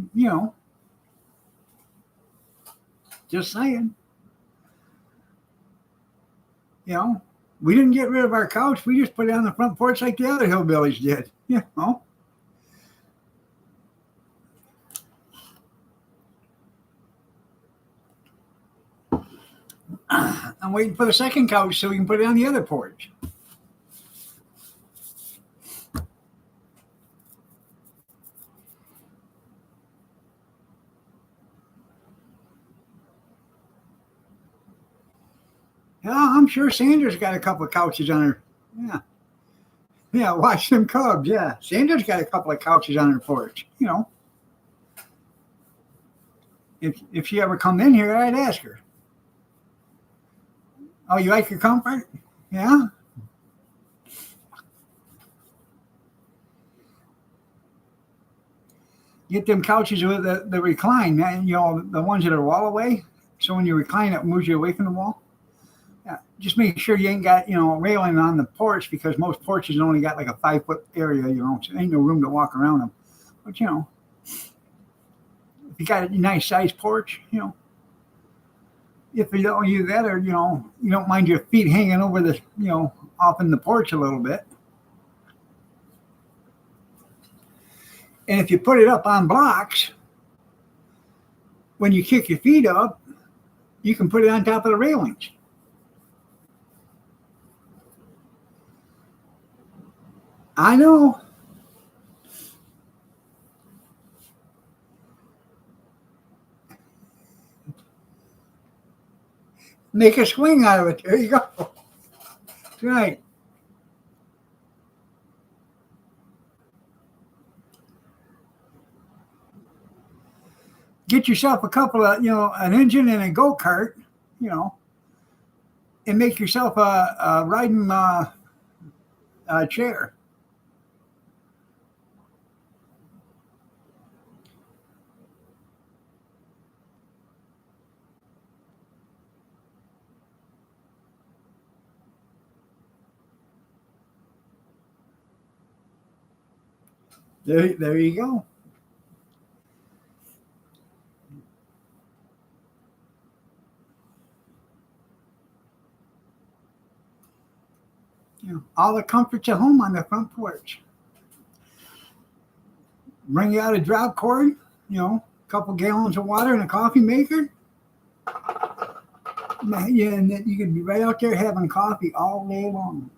Speaker 1: just saying. We didn't get rid of our couch. We just put it on the front porch like the other hillbillies did. I'm waiting for the second couch so we can put it on the other porch. Yeah, I'm sure Sandra's got a couple of couches on her. Yeah. Yeah, watch them Cubs. Yeah. Sandra's got a couple of couches on her porch. If she ever come in here, I'd ask her. Oh, you like your comfort? Yeah. Get them couches with the recline, the ones that are wall away. So when you recline, it moves you away from the wall. Yeah. Just make sure you ain't got, railing on the porch because most porches only got like a 5-foot area, so ain't no room to walk around them. But, if you got a nice sized porch, if you don't use that or, you don't mind your feet hanging over the, off in the porch a little bit. And if you put it up on blocks, when you kick your feet up, you can put it on top of the railings. I know. Make a swing out of it. There you go. That's right. Get yourself a couple of, an engine and a go-kart, and make yourself a riding chair. There you go. You know, all the comforts at home on the front porch. Bring you out a drop cord, you know, a couple gallons of water and a coffee maker. Yeah, and then you could be right out there having coffee all day long.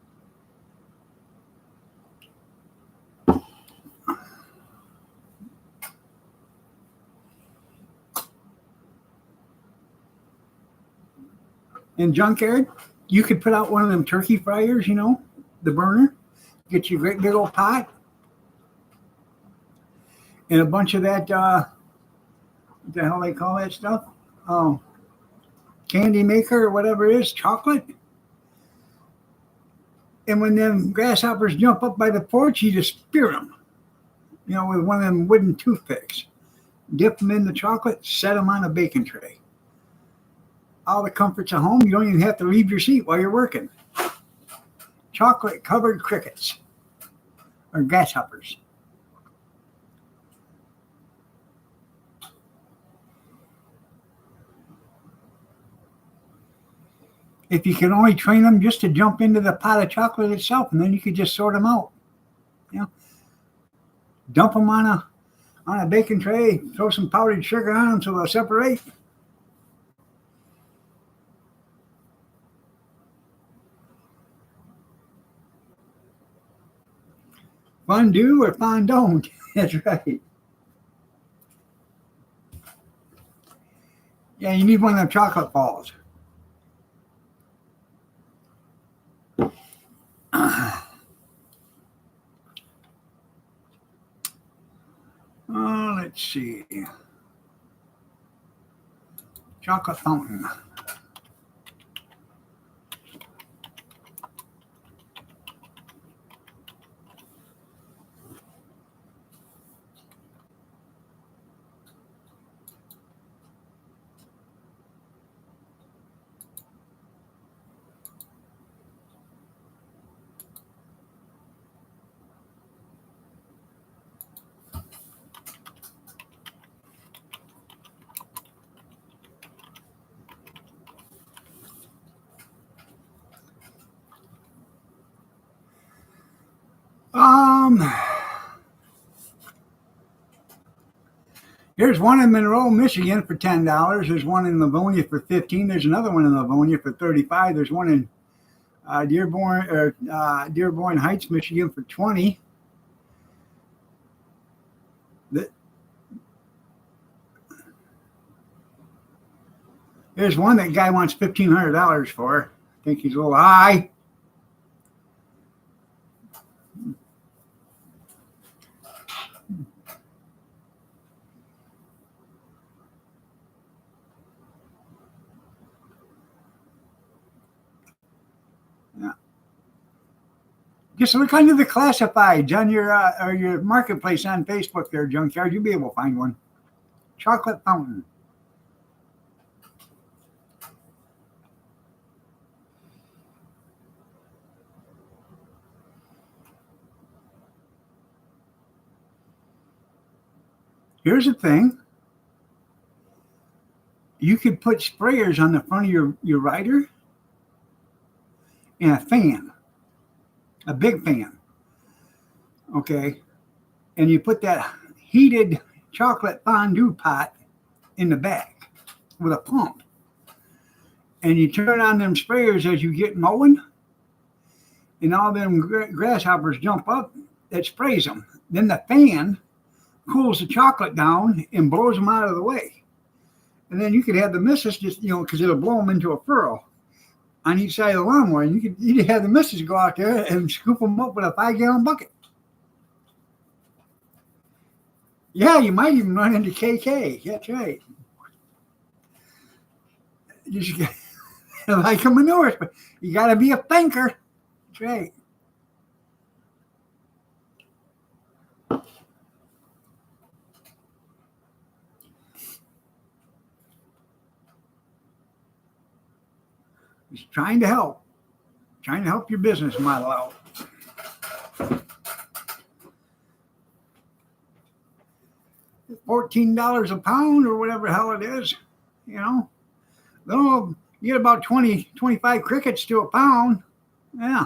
Speaker 1: In junkyard, you could put out one of them turkey fryers, you know, the burner. Get you a great big old pot and a bunch of that. What the hell they call that stuff? Oh, candy maker or whatever it is, chocolate. And when them grasshoppers jump up by the porch, you just spear them, you know, with one of them wooden toothpicks. Dip them in the chocolate, set them on a baking tray. All the comforts at home. You don't even have to leave your seat while you're working. Chocolate covered crickets or grasshoppers. If you can only train them just to jump into the pot of chocolate itself, and then you could just sort them out. You know, dump them on a baking tray, throw some powdered sugar on them so they'll separate. Fondue or fondant. That's right. Yeah, you need one of them chocolate balls. Let's see. Chocolate fountain. Um, There's one in Monroe, Michigan for $10. There's one in Livonia for 15. There's another one in Livonia for 35. There's one in Dearborn Heights, Michigan for 20. There's one that guy wants $1,500 for. I think he's a little high. Yeah. Just look under the classifieds on your or your marketplace on Facebook there, Junkyard. You'll be able to find one. Chocolate fountain. Here's the thing. You could put sprayers on the front of your rider and a fan, a big fan. Okay. And you put that heated chocolate fondue pot in the back with a pump. And you turn on them sprayers as you get mowing, and all them grasshoppers jump up, that sprays them. Then the fan cools the chocolate down and blows them out of the way. And then you could have the missus just, you know, because it'll blow them into a furrow on each side of the lawnmower. And you'd have the missus go out there and scoop them up with a 5-gallon bucket. Yeah, you might even run into KK. That's right. You should get like a manure, but you got to be a thinker. That's right. Just trying to help your business model out. $14 a pound or whatever the hell it is. You know, you get about 20, 25 crickets to a pound. Yeah.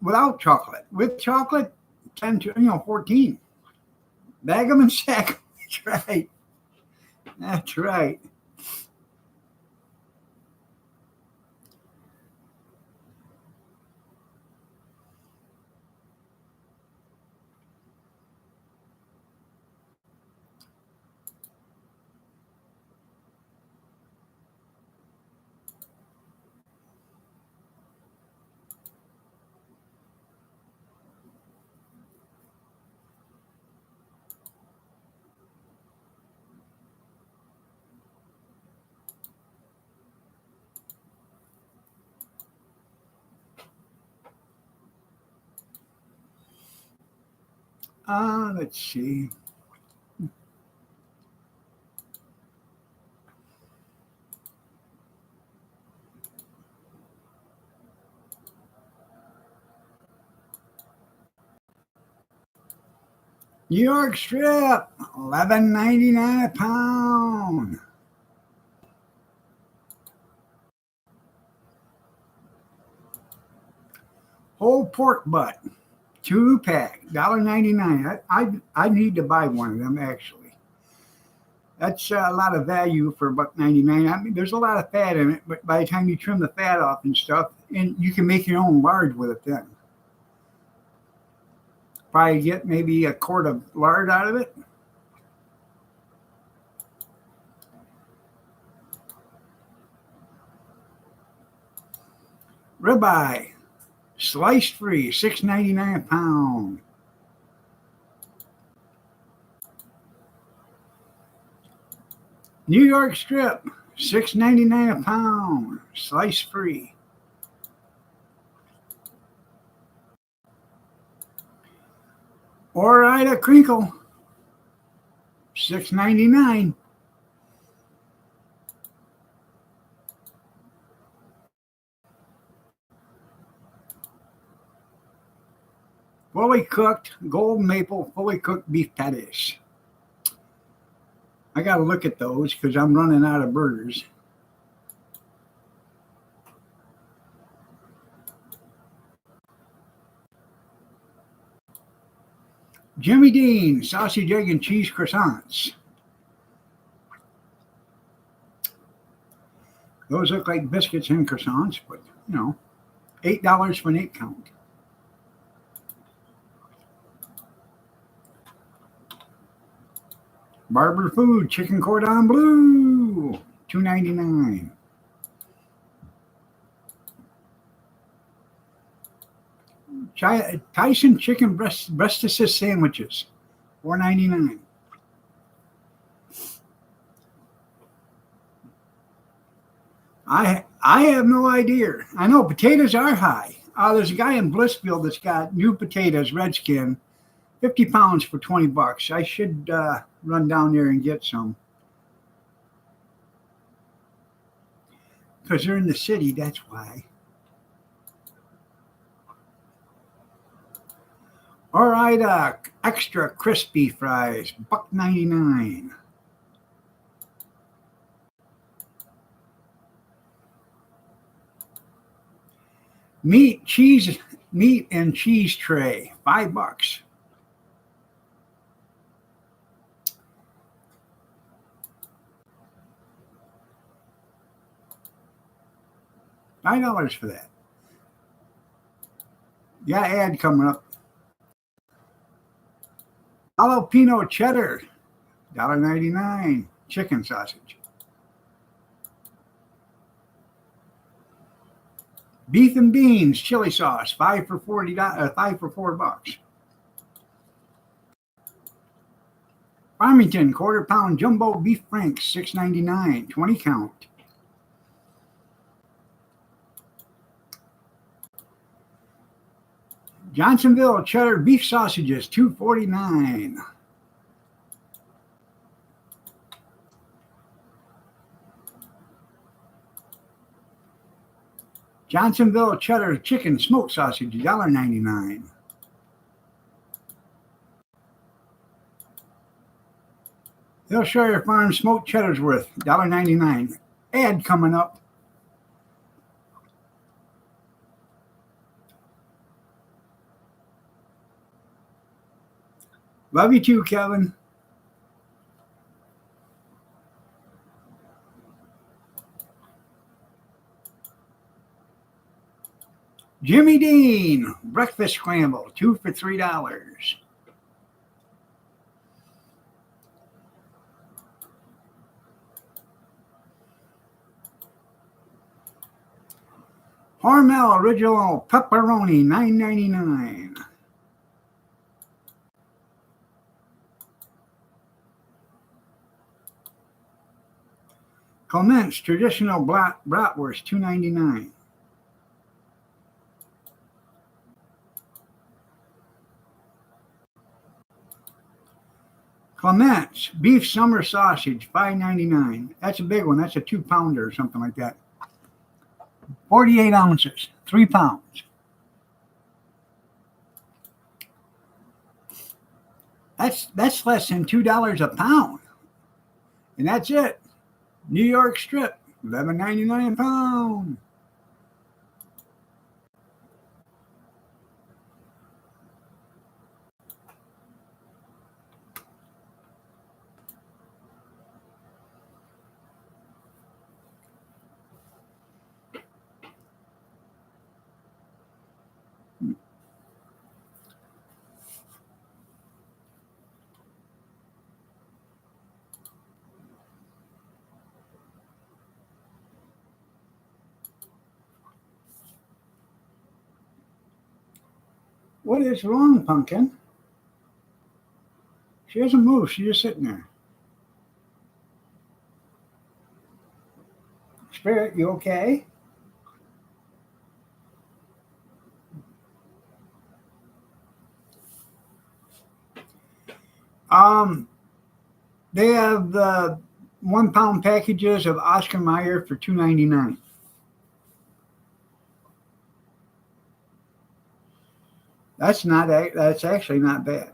Speaker 1: Without chocolate. With chocolate, 10 to 14. Bag them and sack them. That's right. That's right. Let's see. New York strip, $11.99 a pound. Whole pork butt, 2-pack, $1.99. I need to buy one of them actually. That's a lot of value for $1.99. I mean, there's a lot of fat in it, but by the time you trim the fat off and stuff, and you can make your own lard with it then. Probably get maybe a quart of lard out of it. Ribeye, sliced free, $6.99 a pound. New York strip, $6.99 a pound, sliced free. Ore-Ida crinkle, $6.99. Fully cooked, gold maple, fully cooked beef patties. I got to look at those because I'm running out of burgers. Jimmy Dean, sausage, egg, and cheese croissants. Those look like biscuits and croissants, but $8 for an 8-count. Barber Food, chicken cordon bleu, $2.99. Tyson chicken breast assist sandwiches, $4.99. I have no idea. I know potatoes are high. There's a guy in Blissfield that's got new potatoes, Redskin, 50 pounds for $20. I should run down there and get some. Because they're in the city, that's why. All right, extra crispy fries, $1.99. Meat and cheese tray, $5. $5 for that. Yeah, ad coming up. Jalapeno cheddar, $1.99. Chicken sausage. Beef and beans, chili sauce, $5 for $4. Farmington, quarter-pound jumbo beef franks, $6.99, 20-count. Johnsonville cheddar beef sausages, $2.49. Johnsonville cheddar chicken smoked sausage, $1.99. Hillshire Farm smoked cheddar's worth $1.99. Ad coming up. Love you too, Kevin. Jimmy Dean, breakfast scramble, 2 for $3. Hormel original pepperoni, $9.99. Clement's traditional bratwurst, $2.99. Clement's beef summer sausage, $5.99. That's a big one. That's a 2-pounder or something like that. 48 ounces, 3 pounds. That's less than $2 a pound. And that's it. New York strip, $11.99 a pound. What is wrong, Pumpkin? She doesn't move. She's just sitting there. Spirit, you okay? They have the 1-pound packages of Oscar Mayer for $2.99. That's actually not bad.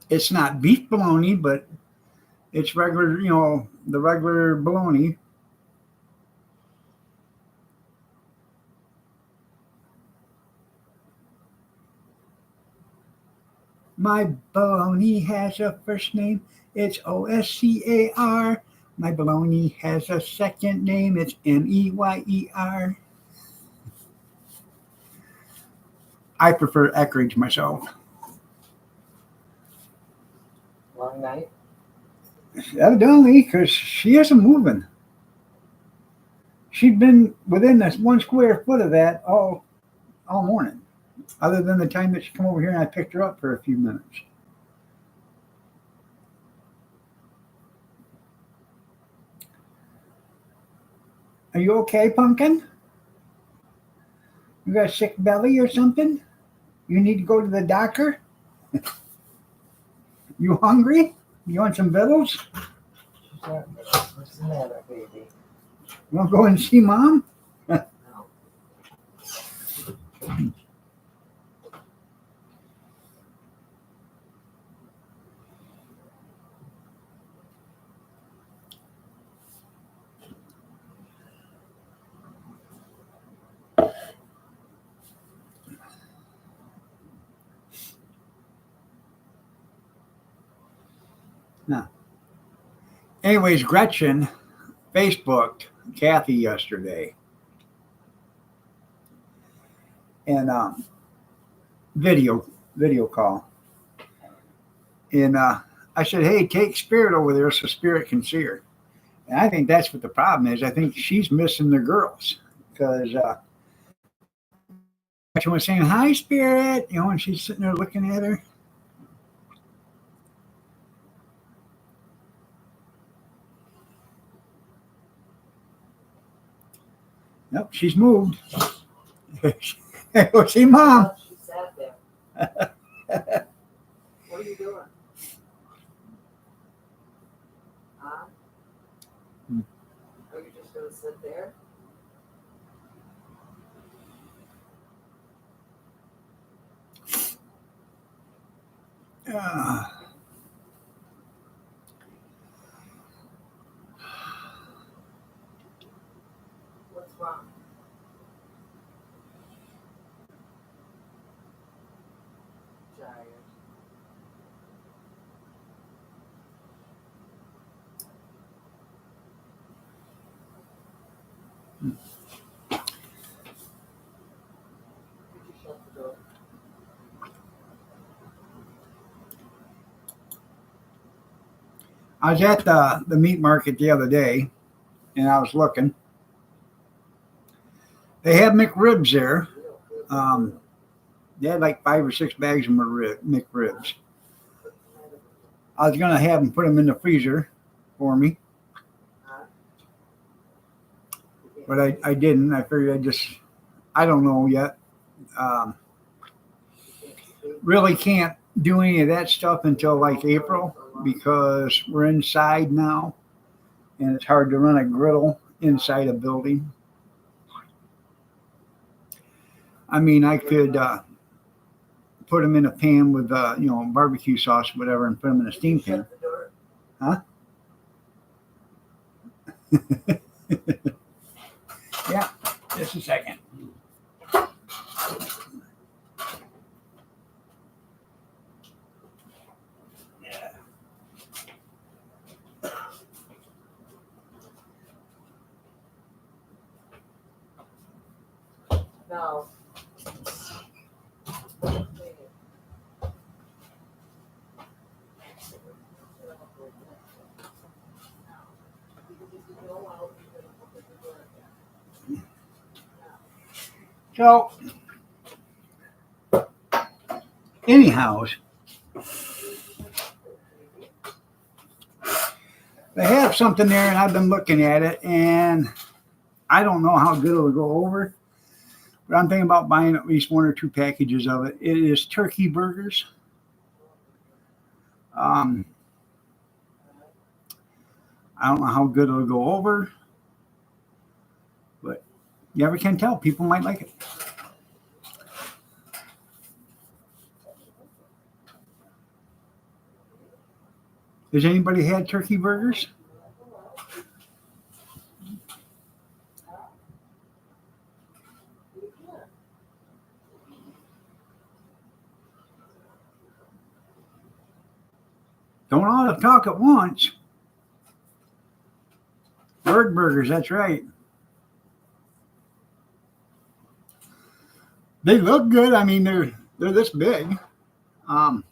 Speaker 1: It's not beef bologna, but it's regular, the regular bologna. My bologna has a first name. It's Oscar. My bologna has a second name. It's Meyer. I prefer Eckridge myself.
Speaker 2: Long night?
Speaker 1: Evidently, because she isn't moving. She'd been within this 1 square foot of that all morning, other than the time that she came over here and I picked her up for a few minutes. Are you okay, Pumpkin? You got a sick belly or something? You need to go to the doctor? You hungry? You want some vittles?
Speaker 2: What's the matter, baby?
Speaker 1: You want to go and see Mom?
Speaker 2: No.
Speaker 1: No. Anyways, Gretchen Facebooked Kathy yesterday. And video call. And I said, hey, take Spirit over there so Spirit can see her. And I think that's what the problem is. I think she's missing the girls because she was saying, hi, Spirit, and she's sitting there looking at her. Nope, she's moved. Go see Mom.
Speaker 2: She sat there. What are you doing? Huh? Are you just going to sit there? from? Tired. Did you shut the door?
Speaker 1: I was at the meat market the other day, and I was looking. They have McRibs there.
Speaker 2: Real good.
Speaker 1: They had like 5 or 6 bags of McRibs. I was gonna have them put them in the freezer for me,
Speaker 2: Huh?
Speaker 1: but I didn't. I figured I don't know yet. Really can't do any of that stuff until like April because we're inside now, and it's hard to run a griddle inside a building. I mean, I could put them in a pan with barbecue sauce, or whatever, and put them in a steam pan.
Speaker 2: Shut the door.
Speaker 1: Yeah, just a second. Yeah.
Speaker 2: No.
Speaker 1: So, anyhow, they have something there, and I've been looking at it, and I don't know how good it'll go over, but I'm thinking about buying at least 1 or 2 packages of it. It is turkey burgers. I don't know how good it'll go over, but you never can tell. People might like it. Has anybody had turkey burgers? Don't all talk at once. Bird burgers, that's right. They look good. I mean, they're this big. I'm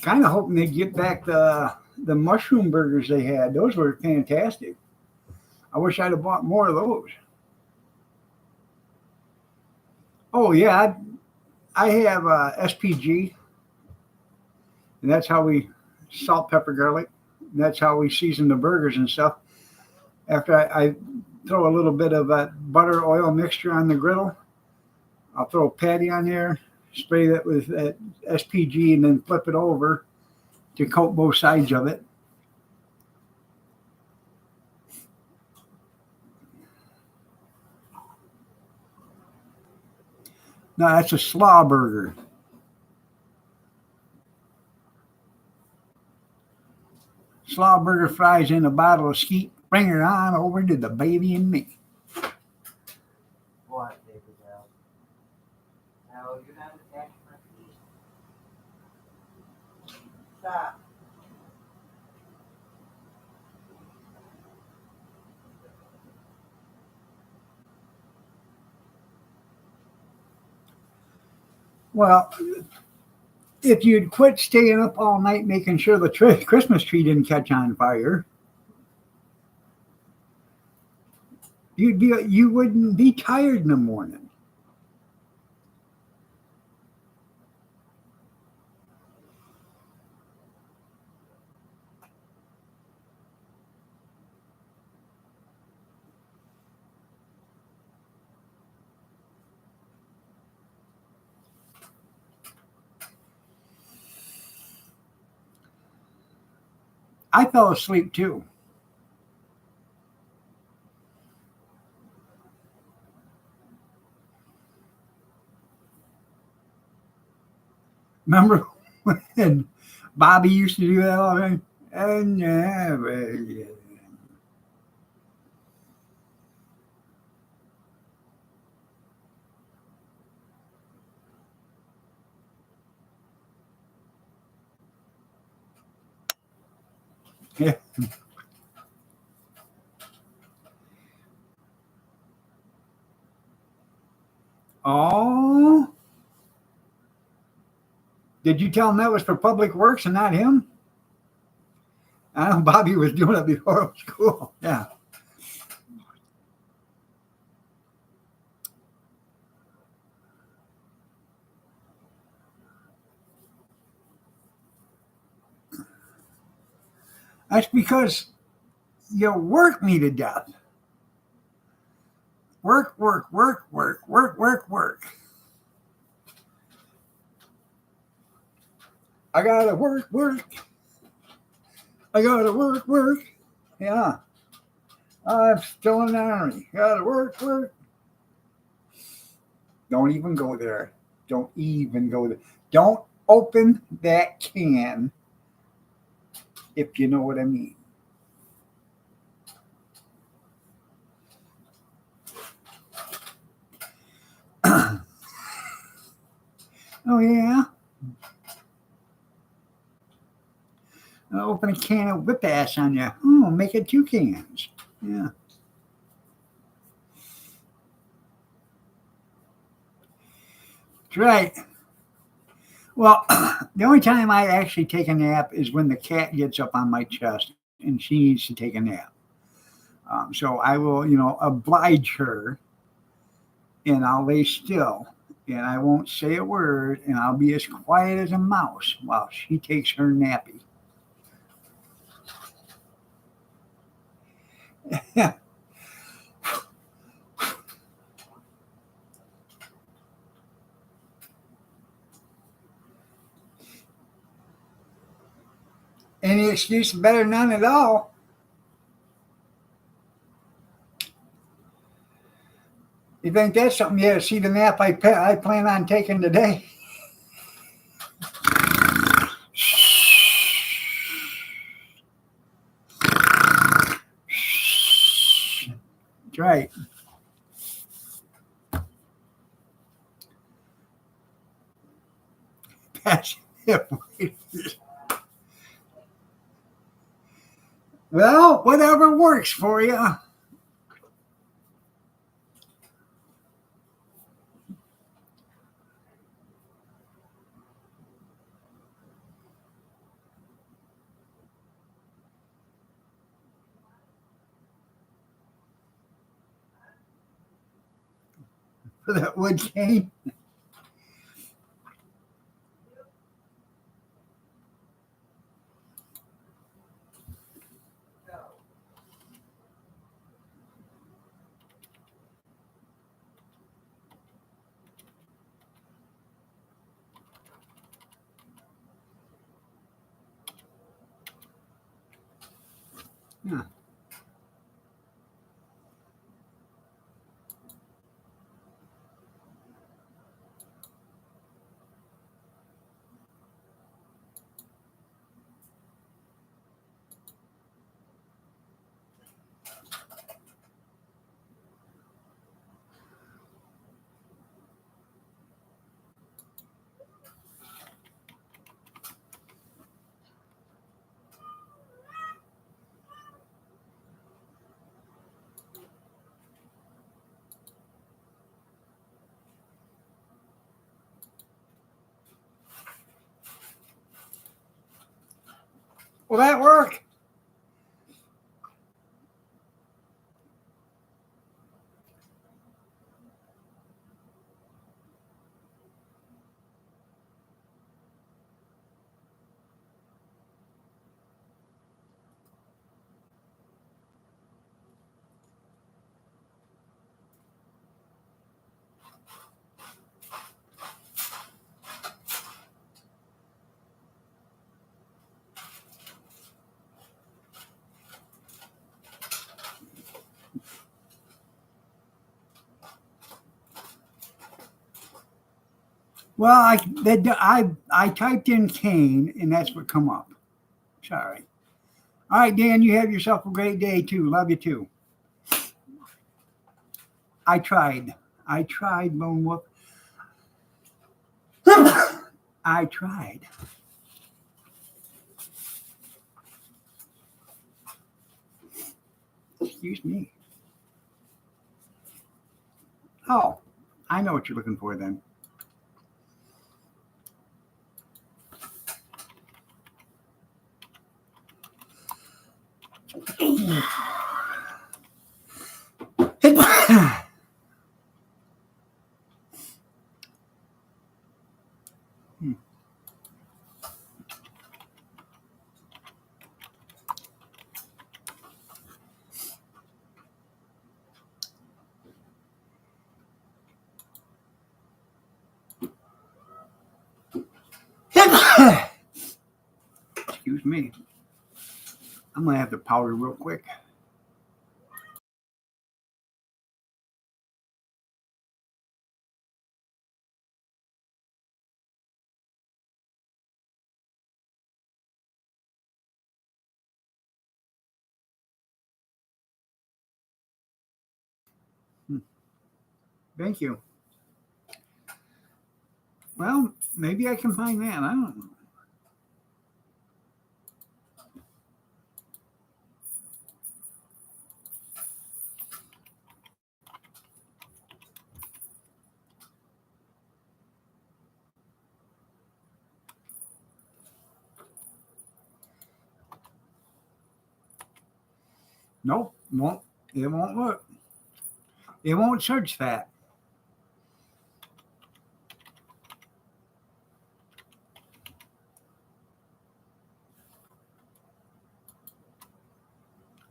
Speaker 1: kind of hoping they get back the mushroom burgers they had. Those were fantastic. I wish I'd have bought more of those. Oh yeah, I have SPG, and that's how we salt, pepper, garlic. And that's how we season the burgers and stuff. After I throw a little bit of butter oil mixture on the griddle, I'll throw a patty on there, spray that with that SPG, and then flip it over to coat both sides of it. No, that's a slaw burger. Slaw burger fries in a bottle of skeet. Bring her on over to the baby and me.
Speaker 2: What, baby girl? No, you're not attached my feet. Stop.
Speaker 1: Well, if you'd quit staying up all night making sure the Christmas tree didn't catch on fire, you wouldn't be tired in the morning. I fell asleep too. Remember And Bobby used to do that all the time. And yeah, yeah. Oh, did you tell him that was for public works and not him? I know Bobby was doing it before it was cool. Yeah. That's because you work me to death. Work, work, work, work, work, work, work. I gotta work, work. I gotta work, work. Yeah. I'm still in the army. Gotta work, work. Don't even go there. Don't even go there. Don't open that can, if you know what I mean. Oh, yeah. I'll open a can of whip ass on you. Oh, make it two cans. Yeah. That's right. Well, the only time I actually take a nap is when the cat gets up on my chest and she needs to take a nap. So I will, oblige her and I'll lay still and I won't say a word and I'll be as quiet as a mouse while she takes her nappy. Any excuse is better than none at all. You think that's something? Yeah, see the nap I plan on taking today. That's right. That's it. Well, whatever works for you. For that wood cane. Yeah. Will that work? Well, I typed in cane, and that's what come up. Sorry. All right, Dan, you have yourself a great day too. Love you too. I tried. I tried, Lone Wolf. I tried. Excuse me. Oh, I know what you're looking for then. Excuse me. I'm gonna have to powder real quick. Thank you. Well, maybe I can find that. I don't know. Nope, won't. It won't look. It won't search that.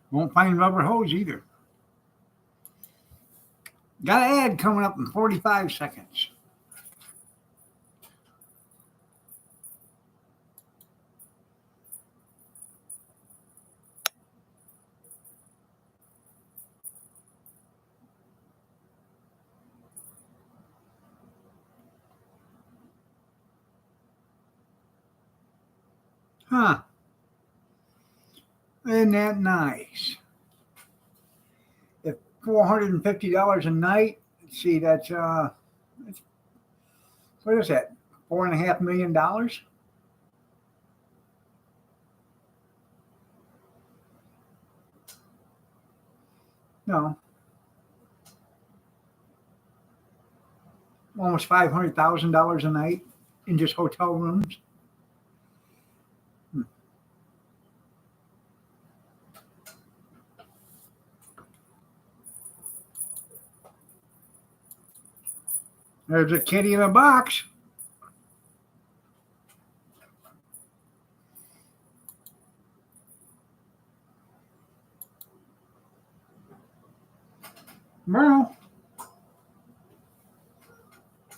Speaker 1: Won't find rubber hose either. Got an ad coming up in 45 seconds. Huh. Isn't that nice? If $450 a night, let's see, what is that? $4.5 million? No, almost $500,000 a night in just hotel rooms. Hmm. There's a kitty in a box. Merle,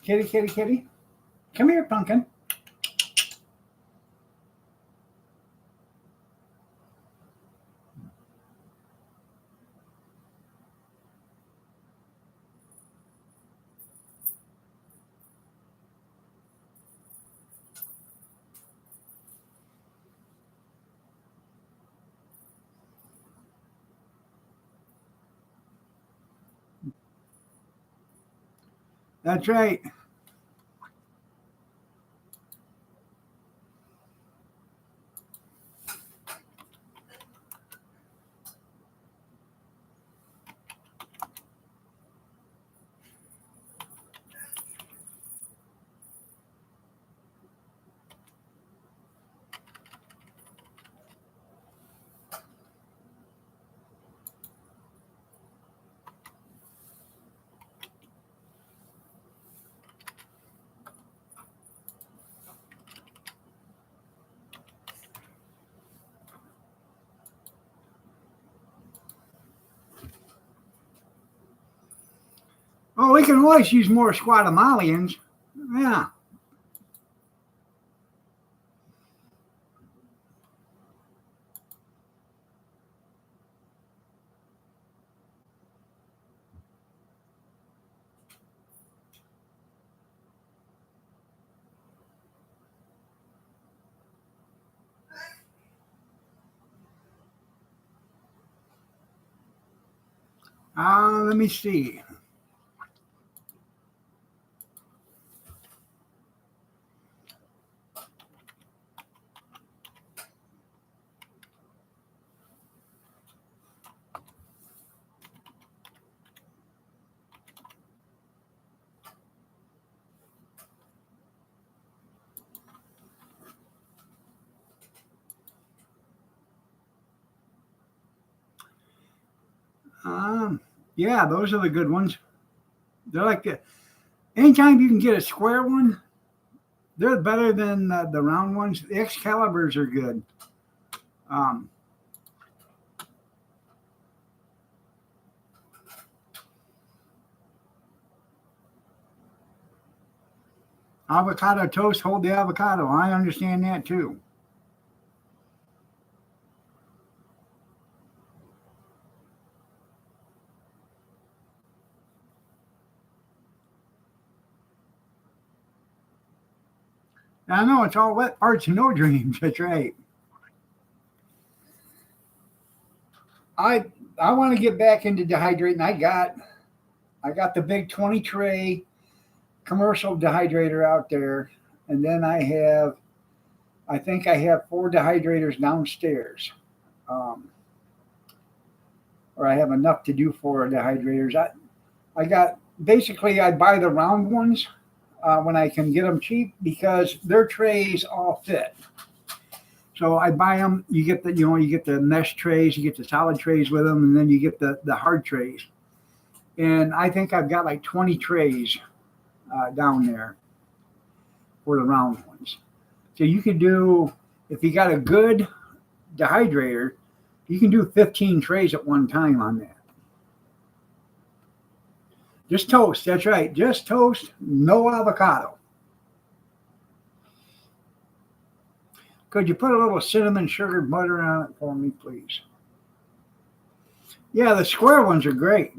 Speaker 1: kitty, kitty, kitty. Come here, pumpkin. That's right. Oh, we can always use more Squatamalians. Yeah. Let me see. Yeah, those are the good ones. They're like anytime you can get a square one, they're better than the round ones. The Excaliburs are good. Um, Avocado toast, hold the avocado. I understand that too. I know it's all wet parts and no dreams. That's right. I I want to get back into dehydrating. I got the big 20 tray commercial dehydrator out there, and then I think I have 4 dehydrators downstairs, um, or I have enough to do 4 dehydrators. I got basically I buy the round ones when I can get them cheap because their trays all fit. So I buy them. You get the mesh trays, you get the solid trays with them, and then you get the hard trays. And I think I've got like 20 trays down there for the round ones. So you could do if you got a good dehydrator, you can do 15 trays at one time on that. Just toast. That's right. Just toast. No avocado. Could you put a little cinnamon sugar butter on it for me, please? Yeah, the square ones are great.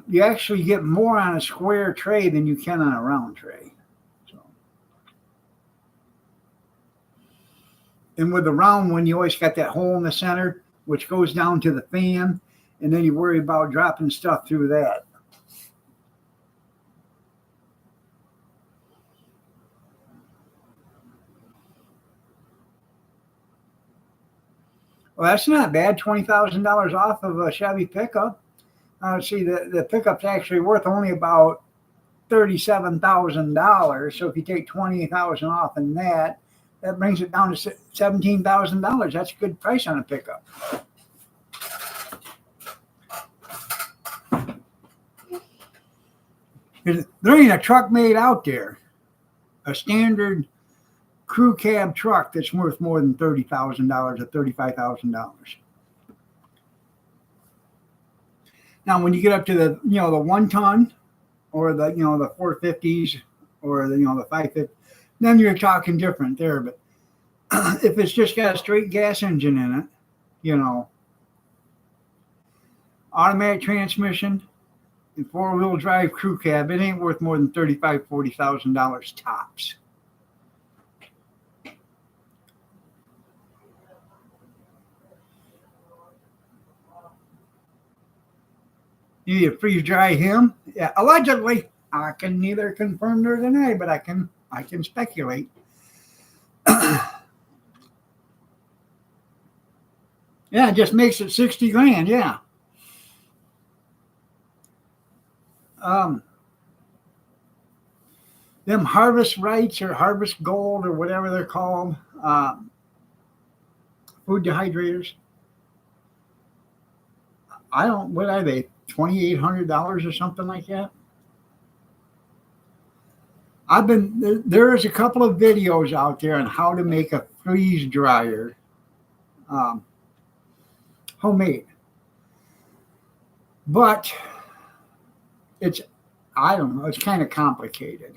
Speaker 1: You actually get more on a square tray than you can on a round tray. So, and with the round one, you always got that hole in the center, which goes down to the fan, and then you worry about dropping stuff through that. Well, that's not bad. $20,000 off of a Chevy pickup. See, the pickup's actually worth only about $37,000. So if you take 20,000 off in that, that brings it down to $17,000. That's a good price on a pickup. There ain't a truck made out there, a standard crew cab truck that's worth more than $30,000 or $35,000. Now, when you get up to the 1 ton or the 450s or the 550, then you're talking different there. But if it's just got a straight gas engine in it, you know, automatic transmission and 4-wheel drive crew cab, it ain't worth more than $35,000-$40,000 tops. You freeze dry him? Yeah, allegedly. I can neither confirm nor deny, but I can speculate. Yeah, it just makes it 60 grand. Yeah. Um, them harvest rights or harvest gold or whatever they're called, food dehydrators. I don't. What are they? $2,800 or something like that. There is a couple of videos out there on how to make a freeze dryer, um, homemade, but it's I don't know. It's kind of complicated.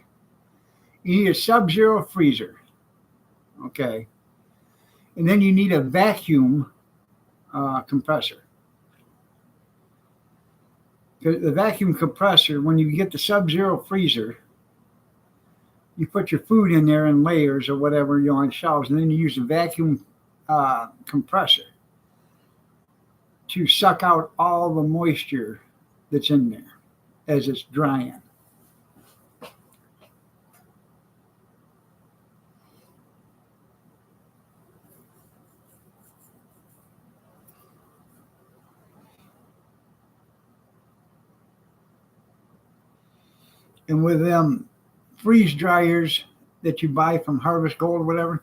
Speaker 1: You need a sub-zero freezer, okay, and then you need a vacuum compressor. The vacuum compressor, when you get the sub-zero freezer, you put your food in there in layers or whatever on shelves, and then you use a vacuum compressor to suck out all the moisture that's in there as it's drying. And with them freeze dryers that you buy from Harvest Gold or whatever,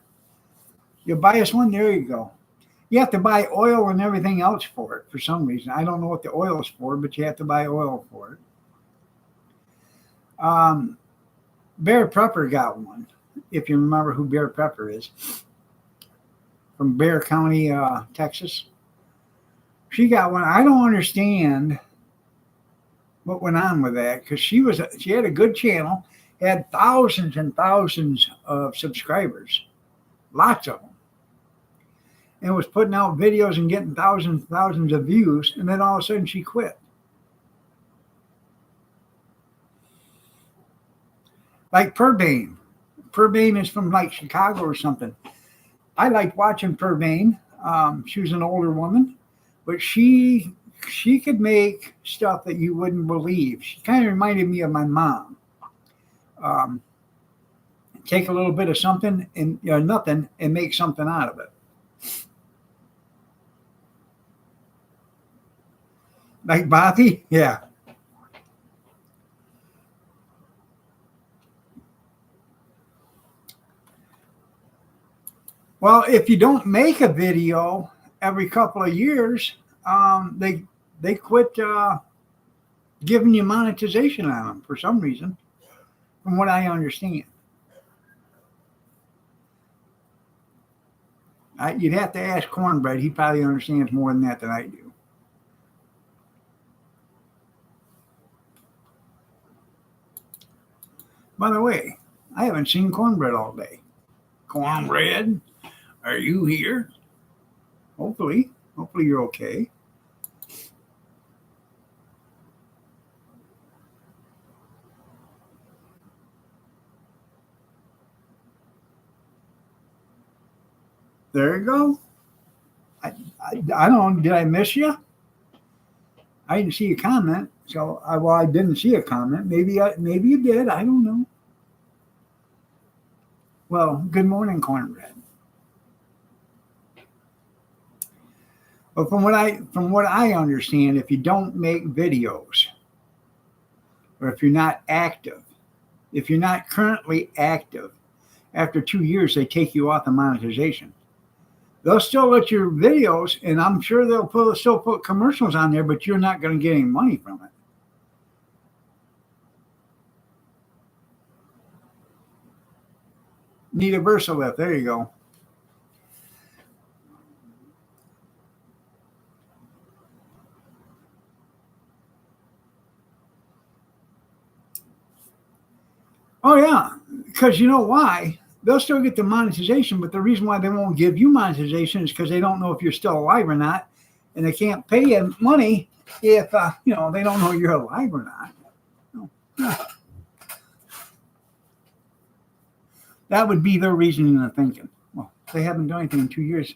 Speaker 1: you buy us one, there you go. You have to buy oil and everything else for it for some reason. I don't know what the oil is for, but you have to buy oil for it. Bear Prepper got one, if you remember who Bear Prepper is, from Bear County, Texas. She got one. I don't understand what went on with that, because she had a good channel, had thousands and thousands of subscribers, lots of them, and was putting out videos and getting thousands and thousands of views, and then all of a sudden she quit. Like Purbain. Purbain is from like Chicago or something. I liked watching Purbain. She was an older woman, but she could make stuff that you wouldn't believe. She kind of reminded me of my mom. Take a little bit of something and nothing and make something out of it. Like Bobby? Yeah. Well, if you don't make a video every couple of years, they quit giving you monetization on them for some reason, from what I understand. You'd have to ask Cornbread. He probably understands more than that than I do. By the way, I haven't seen Cornbread all day. Cornbread, are you here? Hopefully you're okay. There you go. I don't know. Did I miss you? I didn't see a comment. So I didn't see a comment. Maybe you did. I don't know. Well, good morning, Cornbread. But from what I understand, if you don't make videos, or if you're not active, if you're not currently active, after 2 years they take you off the monetization. They'll still let your videos, and I'm sure they'll still put commercials on there, but you're not going to get any money from it. Need a VersaLift. There you go. Oh, yeah, because you know why? They'll still get the monetization, but the reason why they won't give you monetization is because they don't know if you're still alive or not, and they can't pay you money if they don't know you're alive or not. That would be their reasoning and thinking. Well, they haven't done anything in 2 years.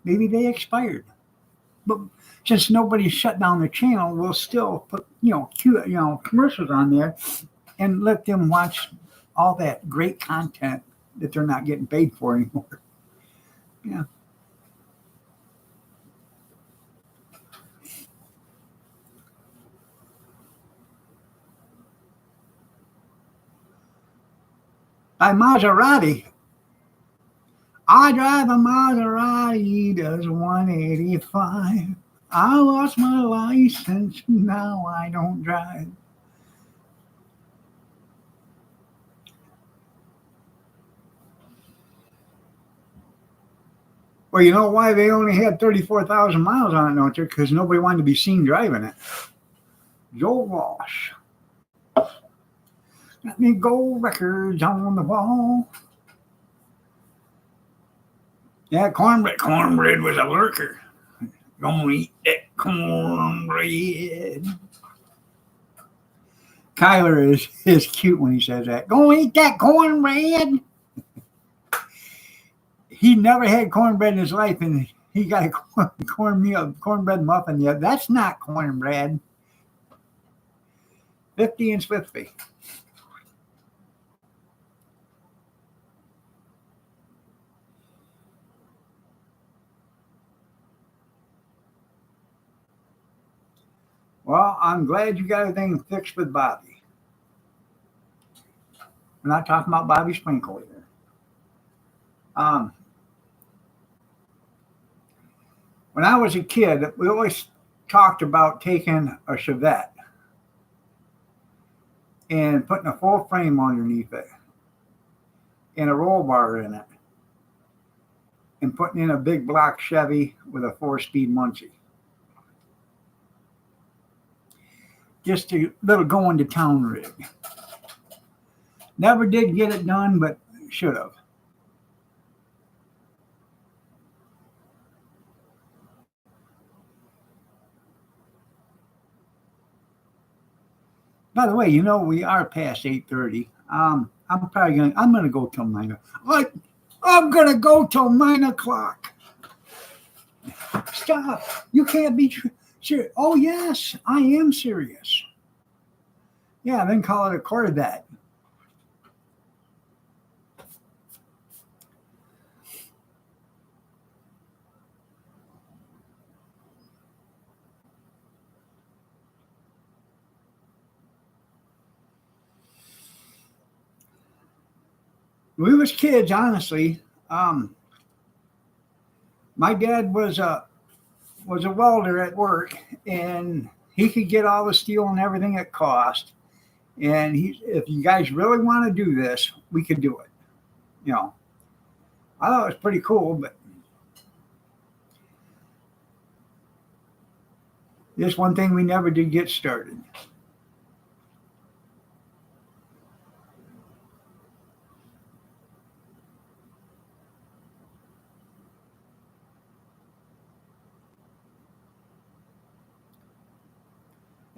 Speaker 1: Maybe they expired. But since nobody's shut down the channel, we'll still put commercials on there and let them watch all that great content that they're not getting paid for anymore. Yeah. A Maserati. I drive a Maserati, does 185. I lost my license, now I don't drive. Well, you know why they only had 34,000 miles on it, don't you? Because nobody wanted to be seen driving it. Joe Walsh. Got me gold records on the wall. Yeah, cornbread was a lurker. Gonna eat that cornbread. Kyler is cute when he says that. Gonna eat that cornbread. He never had cornbread in his life, and he got a cornbread muffin. Yeah, that's not cornbread. 50 and 50. Well, I'm glad you got everything fixed with Bobby. We're not talking about Bobby Sprinkle here. Um, when I was a kid, we always talked about taking a Chevette and putting a full frame underneath it and a roll bar in it and putting in a big block Chevy with a 4-speed Muncie. Just a little going to town rig. Never did get it done, but should have. By the way, we are past 8:30. I'm gonna go till 9. What? I'm gonna go till 9 o'clock. Stop! You can't be serious. Oh yes, I am serious. Yeah, then call it a Corvette. When we was kids, honestly, my dad was a welder at work, and he could get all the steel and everything it cost. And if you guys really want to do this, we could do it. You know, I thought it was pretty cool, but just one thing we never did get started.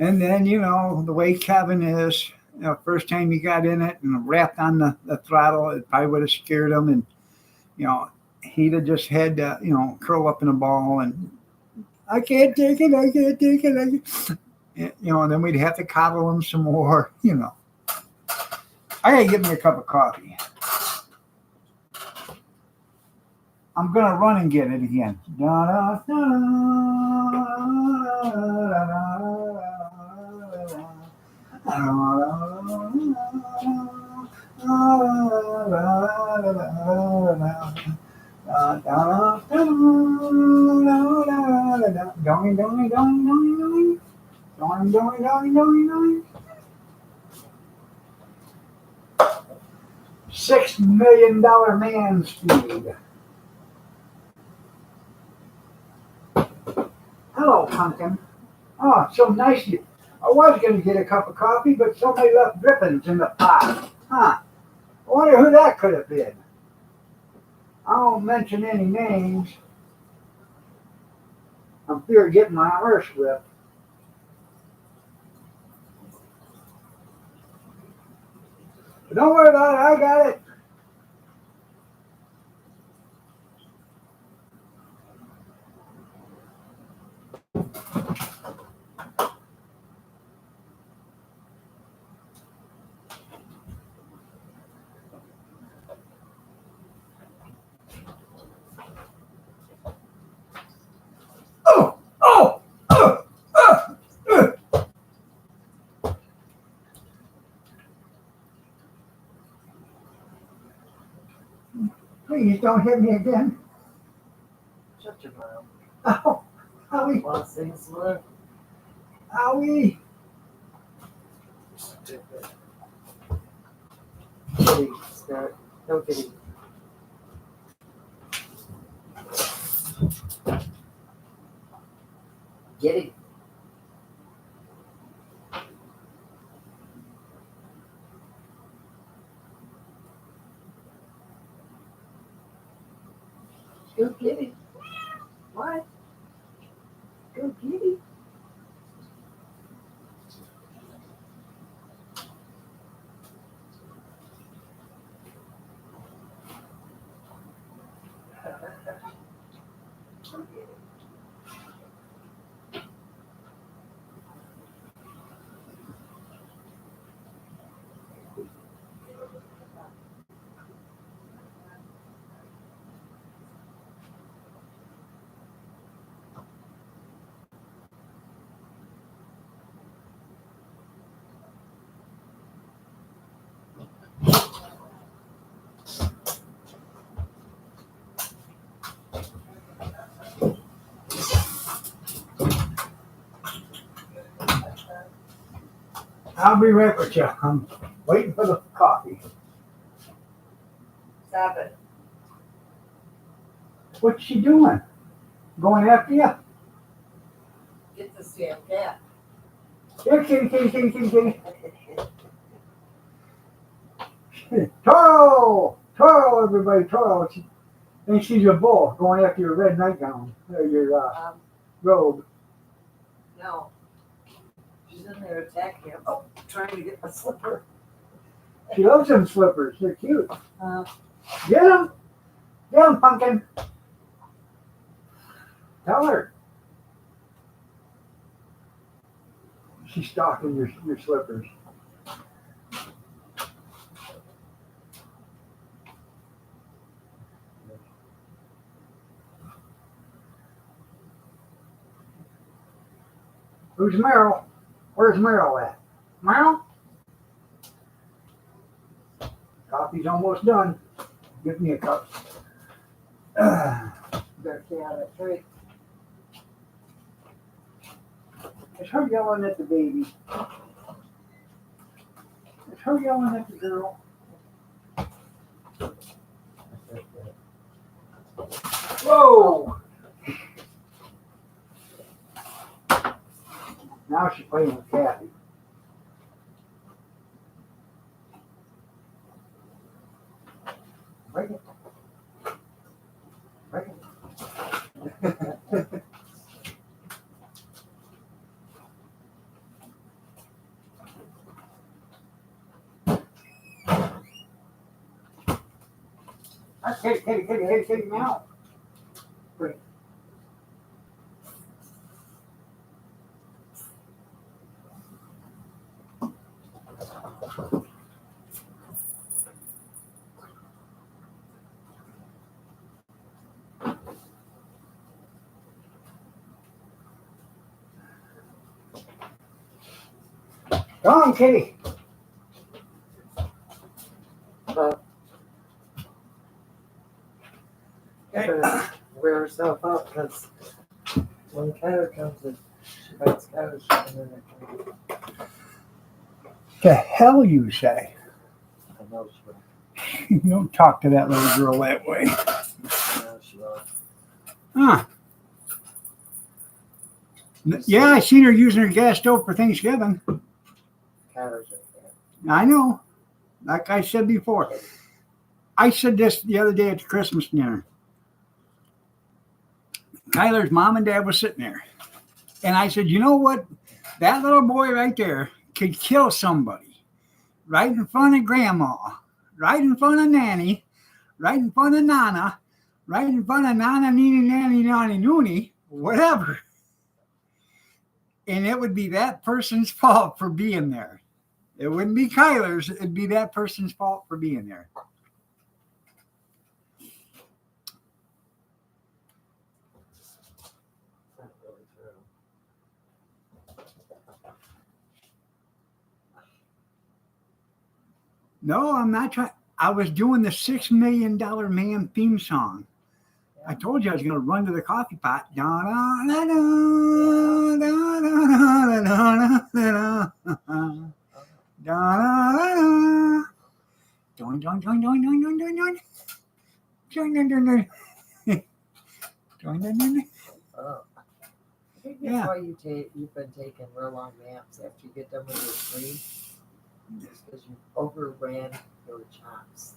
Speaker 1: And then, the way Kevin is, first time he got in it and wrapped on the throttle, it probably would have scared him. And, he'd have just had to, curl up in a ball and, I can't take it, I can't take it. And then we'd have to coddle him some more, I gotta get me a cup of coffee. I'm gonna run and get it again. $6 million man speed. Hello, pumpkin. Oh, so nice. I was going to get a cup of coffee, but somebody left drippings in the pot. Huh. I wonder who that could have been. I won't mention any names. I'm fear of getting my arse whipped. But don't worry about it. I got it. Oh, oh, uh, uh, uh. Please don't hit me again.
Speaker 2: Shut your mouth.
Speaker 1: Oh, owie,
Speaker 2: Want to sing some?
Speaker 1: owie.
Speaker 2: Kitty, Scott. No kitty. Get it. Go get it. What? Go get it.
Speaker 1: I'll be right with you. I'm waiting for the coffee.
Speaker 2: Stop it.
Speaker 1: What's she doing? Going after you?
Speaker 2: Get this damn cat.
Speaker 1: Here, kitty, kitty, kitty, kitty, kitty. Toro! Toro, everybody, Toro. She thinks she's a bull going after your red nightgown, or your robe.
Speaker 2: No. She's in there attacking him. Oh, trying to get my slipper.
Speaker 1: She loves them slippers. They're cute.
Speaker 2: Uh,
Speaker 1: Get them. Get them, pumpkin. Tell her. She's stalking your slippers. Who's Meryl? Where's Meryl at? Meryl? Coffee's almost done. Give me a cup.
Speaker 2: better stay out of that tree.
Speaker 1: It's her yelling at the baby. It's her yelling at the girl. Whoa! Now she's playing with Kathy. Break it. Break it. That's kitty, kitty, kitty, kitty, kitty, meow. Break it. Come on, kitty.
Speaker 2: Better wear herself up because when Kyler comes in, she bites Kyler. She's in there.
Speaker 1: The hell you say?
Speaker 2: I know she will.
Speaker 1: You don't talk to that little girl that way.
Speaker 2: I know she will.
Speaker 1: Huh. Yeah, I seen her using her gas stove for Thanksgiving.
Speaker 2: Kyler's right there.
Speaker 1: I know. Like I said before. I said this the other day at the Christmas dinner. Kyler's mom and dad was sitting there. And I said, you know what? That little boy right there could kill somebody. Right in front of grandma. Right in front of Nanny. Right in front of Nana. Right in front of Nana, Nini, Nanny, Nanny, Noonie. Whatever. And it would be that person's fault for being there. It wouldn't be Kyler's. It'd be that person's fault for being there.
Speaker 2: Not really true.
Speaker 1: No, I'm not trying. I was doing the $6 Million Man theme song. I told you I was going to run to the coffee pot.
Speaker 2: Oh. I think that's
Speaker 1: Yeah.
Speaker 2: why you've been taking real long naps after you get done with your tree. Just because you overran your chops.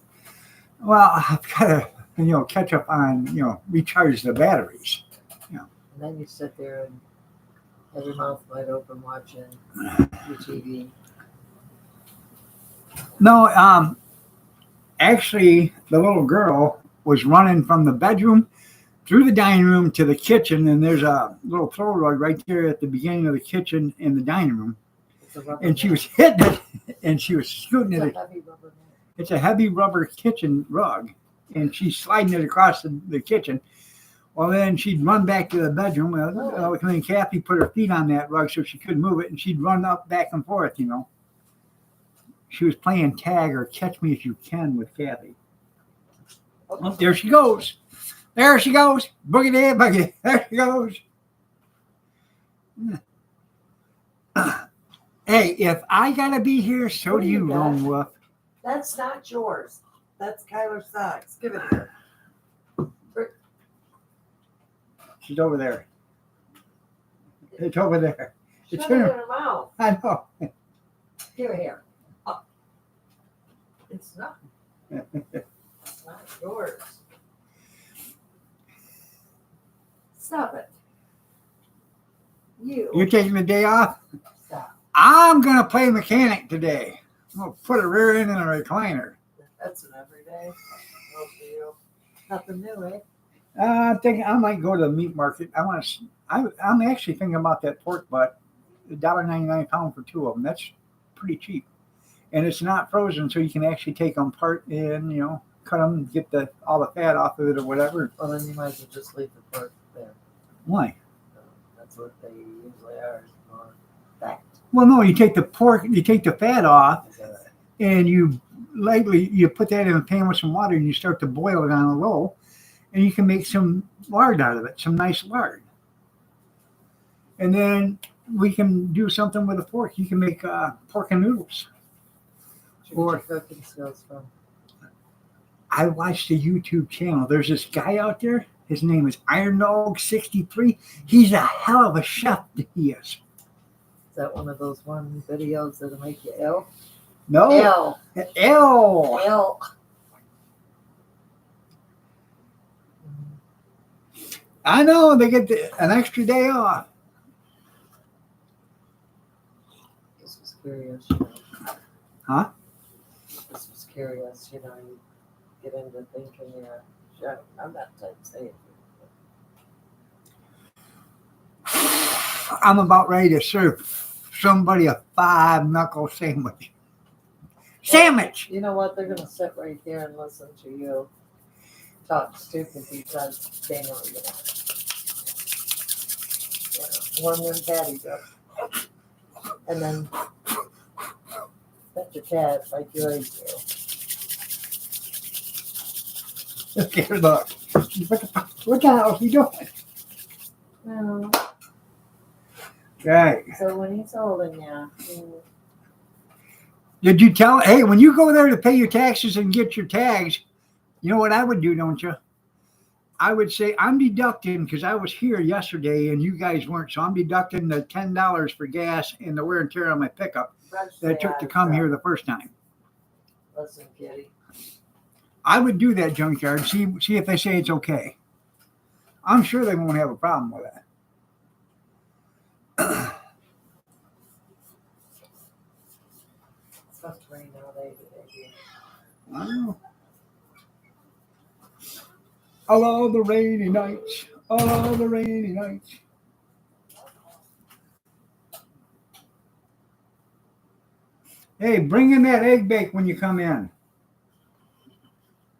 Speaker 1: Well, I've got to, catch up on, recharge the batteries.
Speaker 2: And then you sit there and have your mouth wide open watching your TV.
Speaker 1: No, actually, the little girl was running from the bedroom through the dining room to the kitchen, and there's a little throw rug right there at the beginning of the kitchen in the dining room.
Speaker 2: It's a rubber
Speaker 1: And she
Speaker 2: mat.
Speaker 1: was hitting it, and she was scooting
Speaker 2: It's
Speaker 1: it.
Speaker 2: a heavy rubber mat.
Speaker 1: It's a heavy rubber kitchen rug, and she's sliding it across the kitchen. Well, then she'd run back to the bedroom. And then Kathy put her feet on that rug so she couldn't move it, and she'd run up back and forth, She was playing tag or catch me if you can with Kathy. Oh, there she goes. There she goes. Boogie there, boogie. There she goes. Hey, if I gotta be here, so
Speaker 2: What
Speaker 1: do
Speaker 2: do you
Speaker 1: you,
Speaker 2: got?
Speaker 1: Lone Wolf.
Speaker 2: That's not yours. That's Kyler's socks. Give it here.
Speaker 1: She's over there. It's over there. It's
Speaker 2: Shove it
Speaker 1: in
Speaker 2: in
Speaker 1: her.
Speaker 2: her mouth.
Speaker 1: I know.
Speaker 2: Give it here. Oh. It's not. It's not yours. Stop it.
Speaker 1: You're taking the day off?
Speaker 2: Stop.
Speaker 1: I'm gonna play mechanic today. I'm gonna put a rear end in a recliner.
Speaker 2: That's an everyday. No for you. Nothing new, eh?
Speaker 1: I'm thinking I might go to the meat market. I'm actually thinking about that pork butt, $1.99 a pound for two of them. That's pretty cheap, and it's not frozen, so you can actually take them apart and cut them, get all the fat off of it or whatever.
Speaker 2: Well, then you might as well just leave the pork there.
Speaker 1: Why?
Speaker 2: That's what they usually are. More fat.
Speaker 1: Well, no, you take the pork, you take the fat off, and you put that in a pan with some water, and you start to boil it on a low, and you can make some lard out of it, some nice lard. And then we can do something with the pork. You can make pork and noodles.
Speaker 2: Or cooking skills from.
Speaker 1: I watched a YouTube channel. There's this guy out there. His name is Iron Dawg 63. He's a hell of a chef. He is.
Speaker 2: Is that one of those videos that'll make you ill?
Speaker 1: No.
Speaker 2: Ill.
Speaker 1: Ill.
Speaker 2: Ill.
Speaker 1: I know. They get an extra day off.
Speaker 2: This was curious.
Speaker 1: Huh?
Speaker 2: This was curious. You get into thinking, sure, I'm not type saying.
Speaker 1: I'm about ready to serve somebody a 5-knuckle sandwich. Sandwich!
Speaker 2: You know what? They're going to sit right here and listen to you talk stupid because they know you know. Warm them patties up. And then pet your cat like you always do.
Speaker 1: Okay, look. What the hell are you doing?
Speaker 2: No.
Speaker 1: Right.
Speaker 2: So when he's holding you,
Speaker 1: Did you tell? Hey, when you go there to pay your taxes and get your tags, you know what I would do, don't you? I would say I'm deducting because I was here yesterday and you guys weren't, so I'm deducting the $10 for gas and the wear and tear on my pickup that it took to come here the first time.
Speaker 2: Listen, kitty.
Speaker 1: I would do that, junkyard. See if they say it's okay. I'm sure they won't have a problem with that.
Speaker 2: It's supposed to rain all day today.
Speaker 1: I know. All the rainy nights. All the rainy nights. Hey, bring in that egg bake when you come in.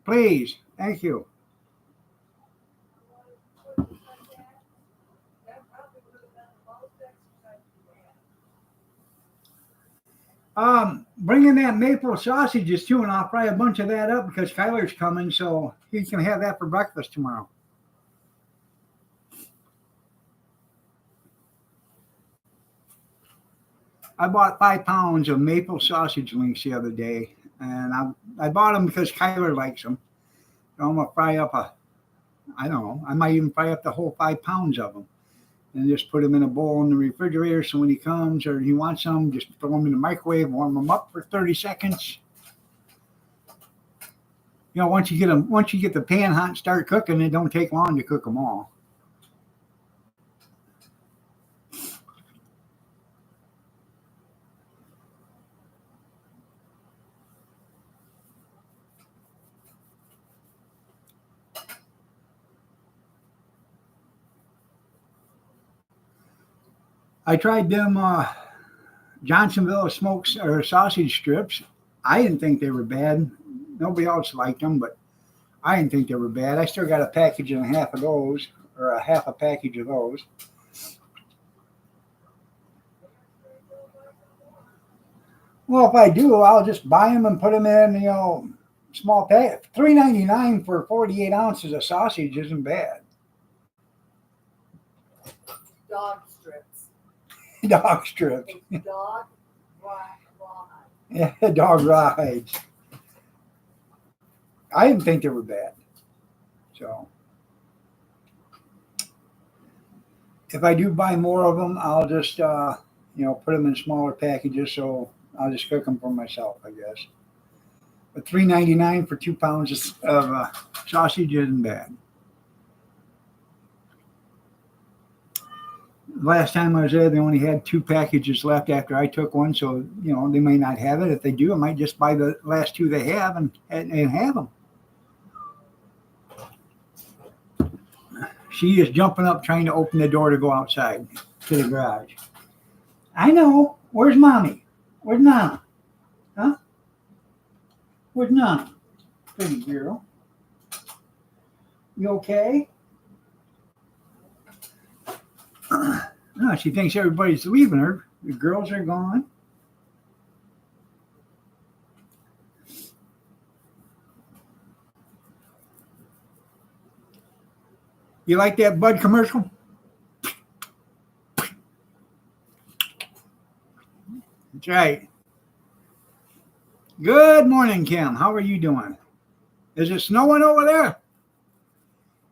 Speaker 1: Please. Thank you. Bring in that maple sausages too, and I'll fry a bunch of that up because Kyler's coming, so he can have that for breakfast tomorrow. I bought 5 pounds of maple sausage links the other day, and I bought them because Kyler likes them. So I'm gonna fry up I don't know, I might even fry up the whole 5 pounds of them, and just put them in a bowl in the refrigerator. So when he comes or he wants some, just throw them in the microwave, warm them up for 30 seconds. Once you get the pan hot and start cooking, it don't take long to cook them all. I tried them Johnsonville smoked or sausage strips. I didn't think they were bad. Nobody else liked them, but I didn't think they were bad. I still got a package and a half of those, or a half a package of those. Well, if I do, I'll just buy them and put them in, small pack. $3.99 for 48 ounces of sausage isn't bad.
Speaker 2: Dog strips.
Speaker 1: Dog strips.
Speaker 2: Dog
Speaker 1: Yeah, dog rides. I didn't think they were bad. So if I do buy more of them, I'll just put them in smaller packages. So I'll just cook them for myself, I guess. But $3.99 for 2 pounds of sausage isn't bad. Last time I was there, they only had 2 packages left after I took one, so they may not have it. If they do, I might just buy the last 2 they have and have them. She is jumping up trying to open the door to go outside to the garage. I know. Where's Mommy? Where's Nana? Huh? Where's Nana? Pretty girl. You okay? No, she thinks everybody's leaving her. The girls are gone. You like that Bud commercial? That's right. Good morning, Kim. How are you doing? Is it snowing over there?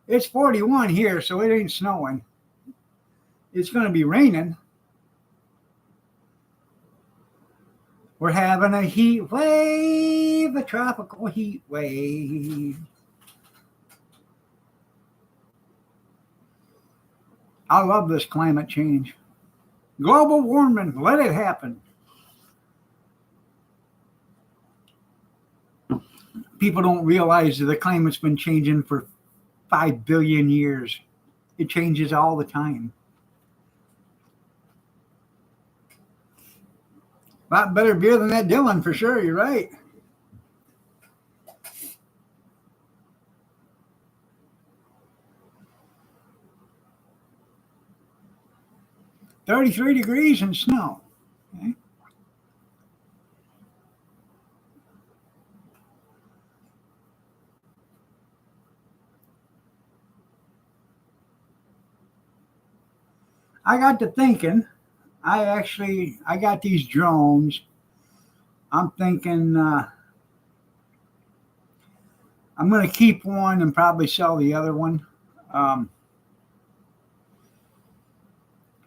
Speaker 1: It's 41 here, so it ain't snowing. It's going to be raining. We're having a heat wave, a tropical heat wave. I love this climate change. Global warming, let it happen. People don't realize that the climate's been changing for 5 billion years. It changes all the time. A lot better beer than that Dylan, for sure. You're right. $33 degrees and snow. Okay. I got to thinking. I got these drones. I'm thinking I'm going to keep one and probably sell the other one. I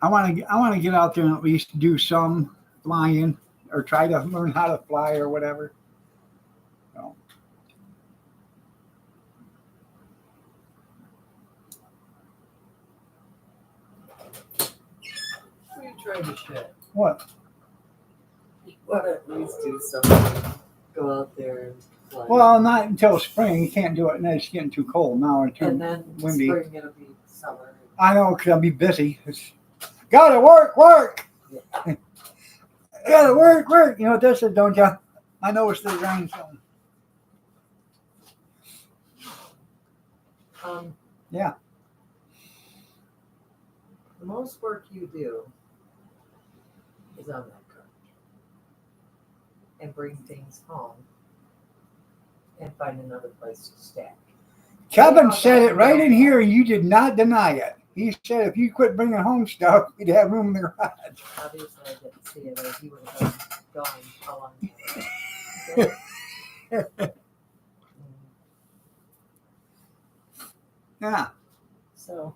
Speaker 1: want to get out there and at least do some flying or try to learn how to fly or whatever. So.
Speaker 2: What are you trying to shit?
Speaker 1: What?
Speaker 2: You want to at least do something. Go out there and fly.
Speaker 1: Well, not until spring. You can't do it now. It's getting too cold now. It's too
Speaker 2: and then
Speaker 1: windy.
Speaker 2: Spring it'll be summer.
Speaker 1: I know, because I'll be busy. Gotta work.
Speaker 2: Yeah.
Speaker 1: Gotta work. You know what this is, don't you? I know it's the rain zone. Yeah.
Speaker 2: The most work you do is on that cart and bring things home and find another place to stack.
Speaker 1: Kevin said it right in here, and you did not deny it. He said if you quit bringing home stuff, you'd have room in the garage.
Speaker 2: Obviously, I didn't see it, or he would have been gone a long time.
Speaker 1: Yeah.
Speaker 2: So,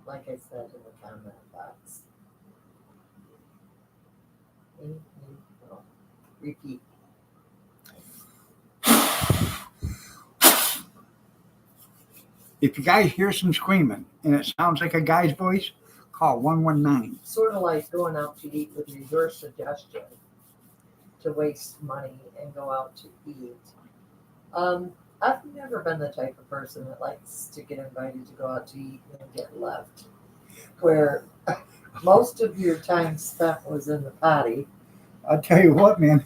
Speaker 2: like I said in the comment box, repeat.
Speaker 1: If you guys hear some screaming and it sounds like a guy's voice, call 119.
Speaker 2: Sort of like going out to eat with your suggestion to waste money and go out to eat. I've never been the type of person that likes to get invited to go out to eat and get left. Where most of your time spent was in the potty.
Speaker 1: I'll tell you what, man,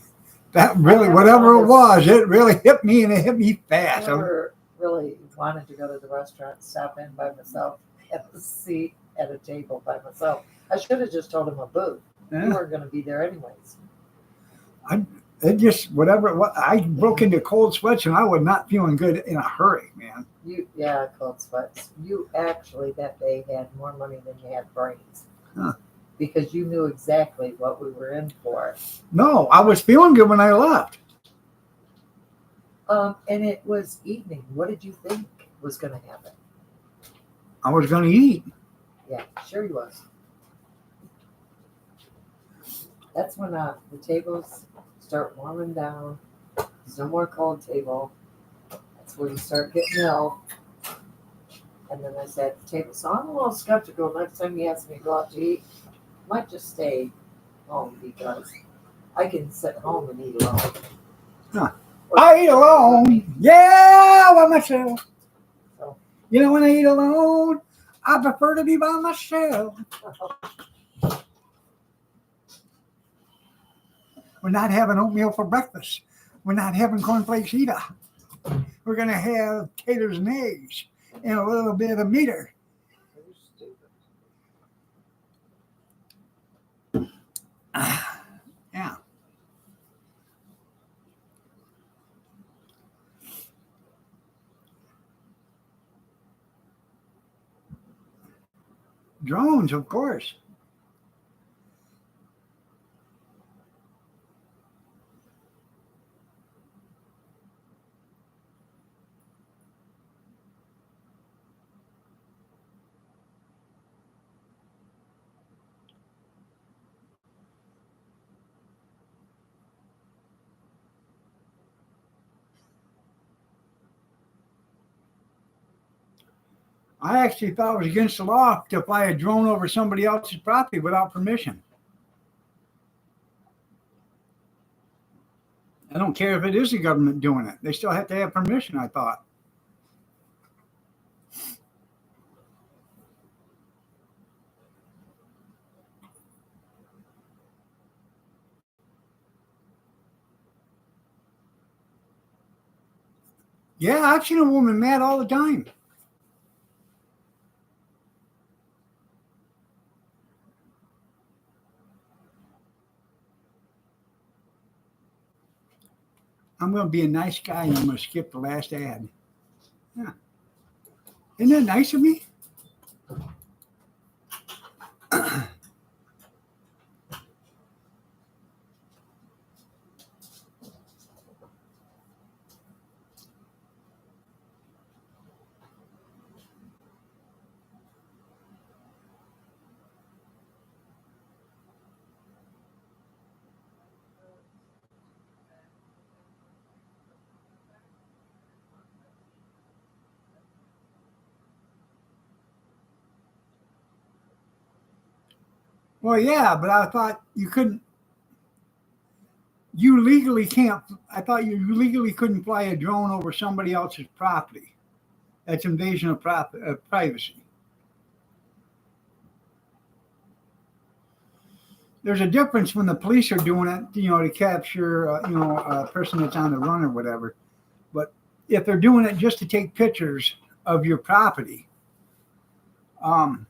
Speaker 1: that really, whatever it was, it really hit me, and it hit me fast.
Speaker 2: I never really wanted to go to the restaurant, stop in by myself, have a seat at a table by myself. I should have just told him a booth.
Speaker 1: Yeah.
Speaker 2: You weren't going to be there anyways.
Speaker 1: It just, whatever it was, I broke into cold sweats, and I was not feeling good in a hurry, man.
Speaker 2: Cold sweats. You actually that day had more money than you had brains.
Speaker 1: Huh.
Speaker 2: Because you knew exactly what we were in for.
Speaker 1: No, I was feeling good when I left.
Speaker 2: And it was evening. What did you think was going to happen?
Speaker 1: I was going to eat.
Speaker 2: Yeah, sure he was. That's when the tables start warming down. There's no more cold table. That's where you start getting ill. And then I sat at the table. So I'm a little skeptical. Next time he asks me to go out to eat, I might just stay home because I can sit home and eat alone.
Speaker 1: Huh. I eat alone. Yeah, by myself.
Speaker 2: So.
Speaker 1: You know, when I eat alone, I prefer to be by myself. We're not having oatmeal for breakfast. We're not having cornflakes either. We're going to have taters and eggs and a little bit of meter. Yeah. Drones, of course. I actually thought it was against the law to fly a drone over somebody else's property without permission. I don't care if it is the government doing it. They still have to have permission, I thought. Yeah, I've seen a woman mad all the time. I'm going to be a nice guy and I'm going to skip the last ad. Yeah. Isn't that nice of me? Well, yeah, but I thought you couldn't. You legally can't. I thought you legally couldn't fly a drone over somebody else's property. That's invasion of privacy. There's a difference when the police are doing it, to capture, a person that's on the run or whatever. But if they're doing it just to take pictures of your property, um,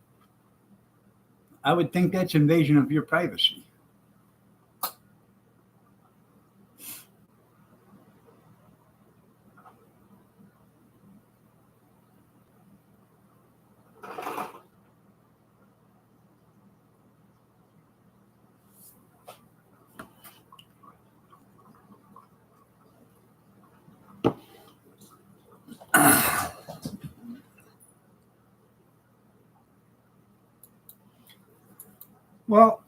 Speaker 1: I would think that's invasion of your privacy. Well,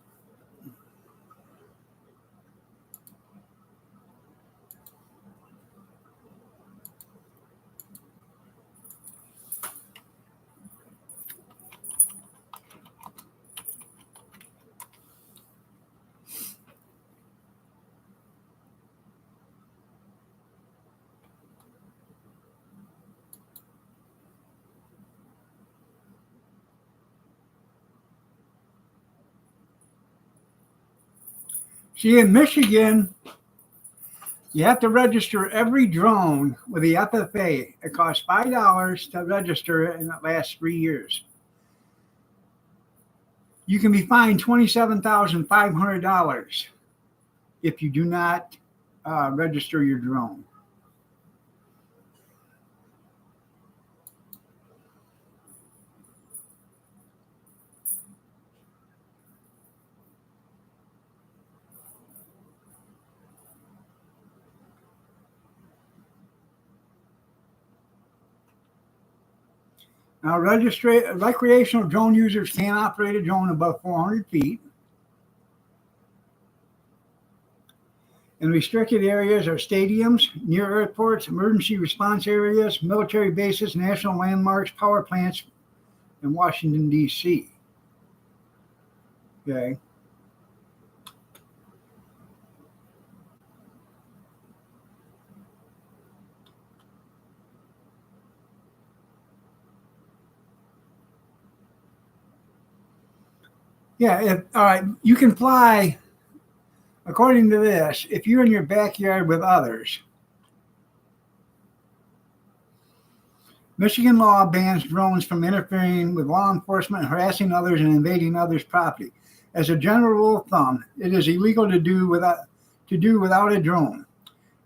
Speaker 1: see, in Michigan, you have to register every drone with the FFA. It costs $5 to register it, and it lasts 3 years. You can be fined $27,500 if you do not register your drone. Now, recreational drone users can't operate a drone above 400 feet. And restricted areas are stadiums, near airports, emergency response areas, military bases, national landmarks, power plants in Washington, D.C. Okay. Yeah, all right, you can fly, according to this, if you're in your backyard with others. Michigan law bans drones from interfering with law enforcement, harassing others, and invading others' property. As a general rule of thumb, it is illegal to do without a drone.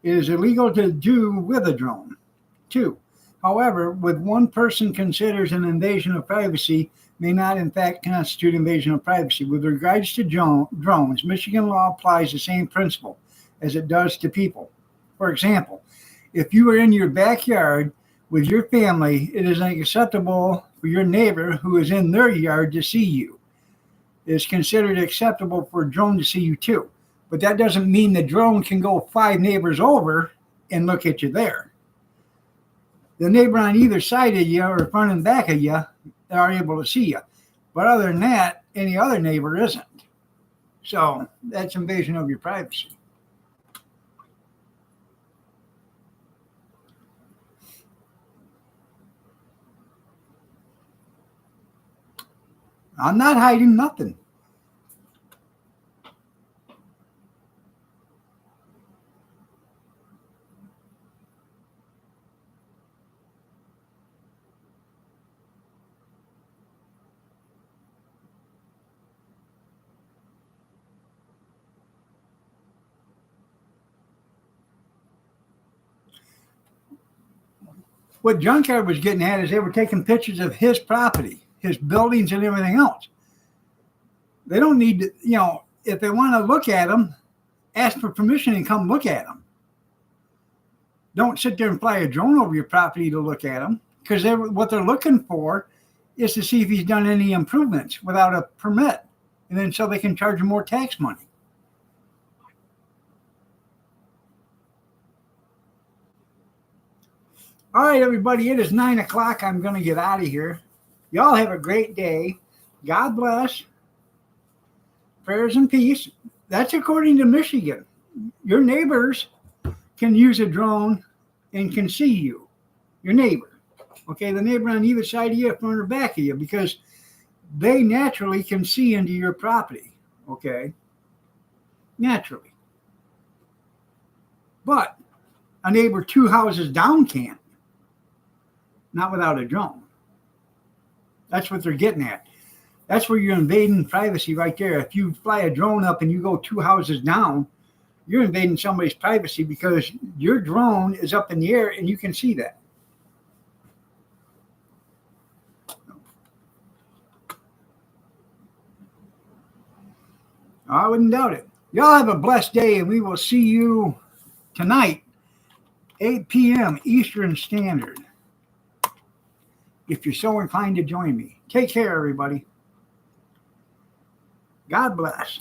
Speaker 1: It is illegal to do with a drone. 2. However, with one person considers an invasion of privacy may not in fact constitute invasion of privacy. With regards to drones, Michigan law applies the same principle as it does to people. For example, if you are in your backyard with your family, it is unacceptable for your neighbor who is in their yard to see you. It is considered acceptable for a drone to see you too. But that doesn't mean the drone can go 5 neighbors over and look at you there. The neighbor on either side of you or front and back of you are able to see you. But other than that, any other neighbor isn't. So that's invasion of your privacy. I'm not hiding nothing. What Junkyard was getting at is they were taking pictures of his property, his buildings, and everything else. They don't need to, if they want to look at them, ask for permission and come look at them. Don't sit there and fly a drone over your property to look at them, because what they're looking for is to see if he's done any improvements without a permit, and then so they can charge him more tax money. All right, everybody, it is 9 o'clock. I'm going to get out of here. Y'all have a great day. God bless. Prayers and peace. That's according to Michigan. Your neighbors can use a drone and can see you, your neighbor. Okay, the neighbor on either side of you, front or back of you, because they naturally can see into your property. Okay, naturally. But a neighbor 2 houses down can't. Not without a drone. That's what they're getting at. That's where you're invading privacy right there. If you fly a drone up and you go 2 houses down, you're invading somebody's privacy because your drone is up in the air and you can see that. I wouldn't doubt it. Y'all have a blessed day, and we will see you tonight, 8 p.m. Eastern Standard, if you're so inclined to join me. Take care, everybody. God bless.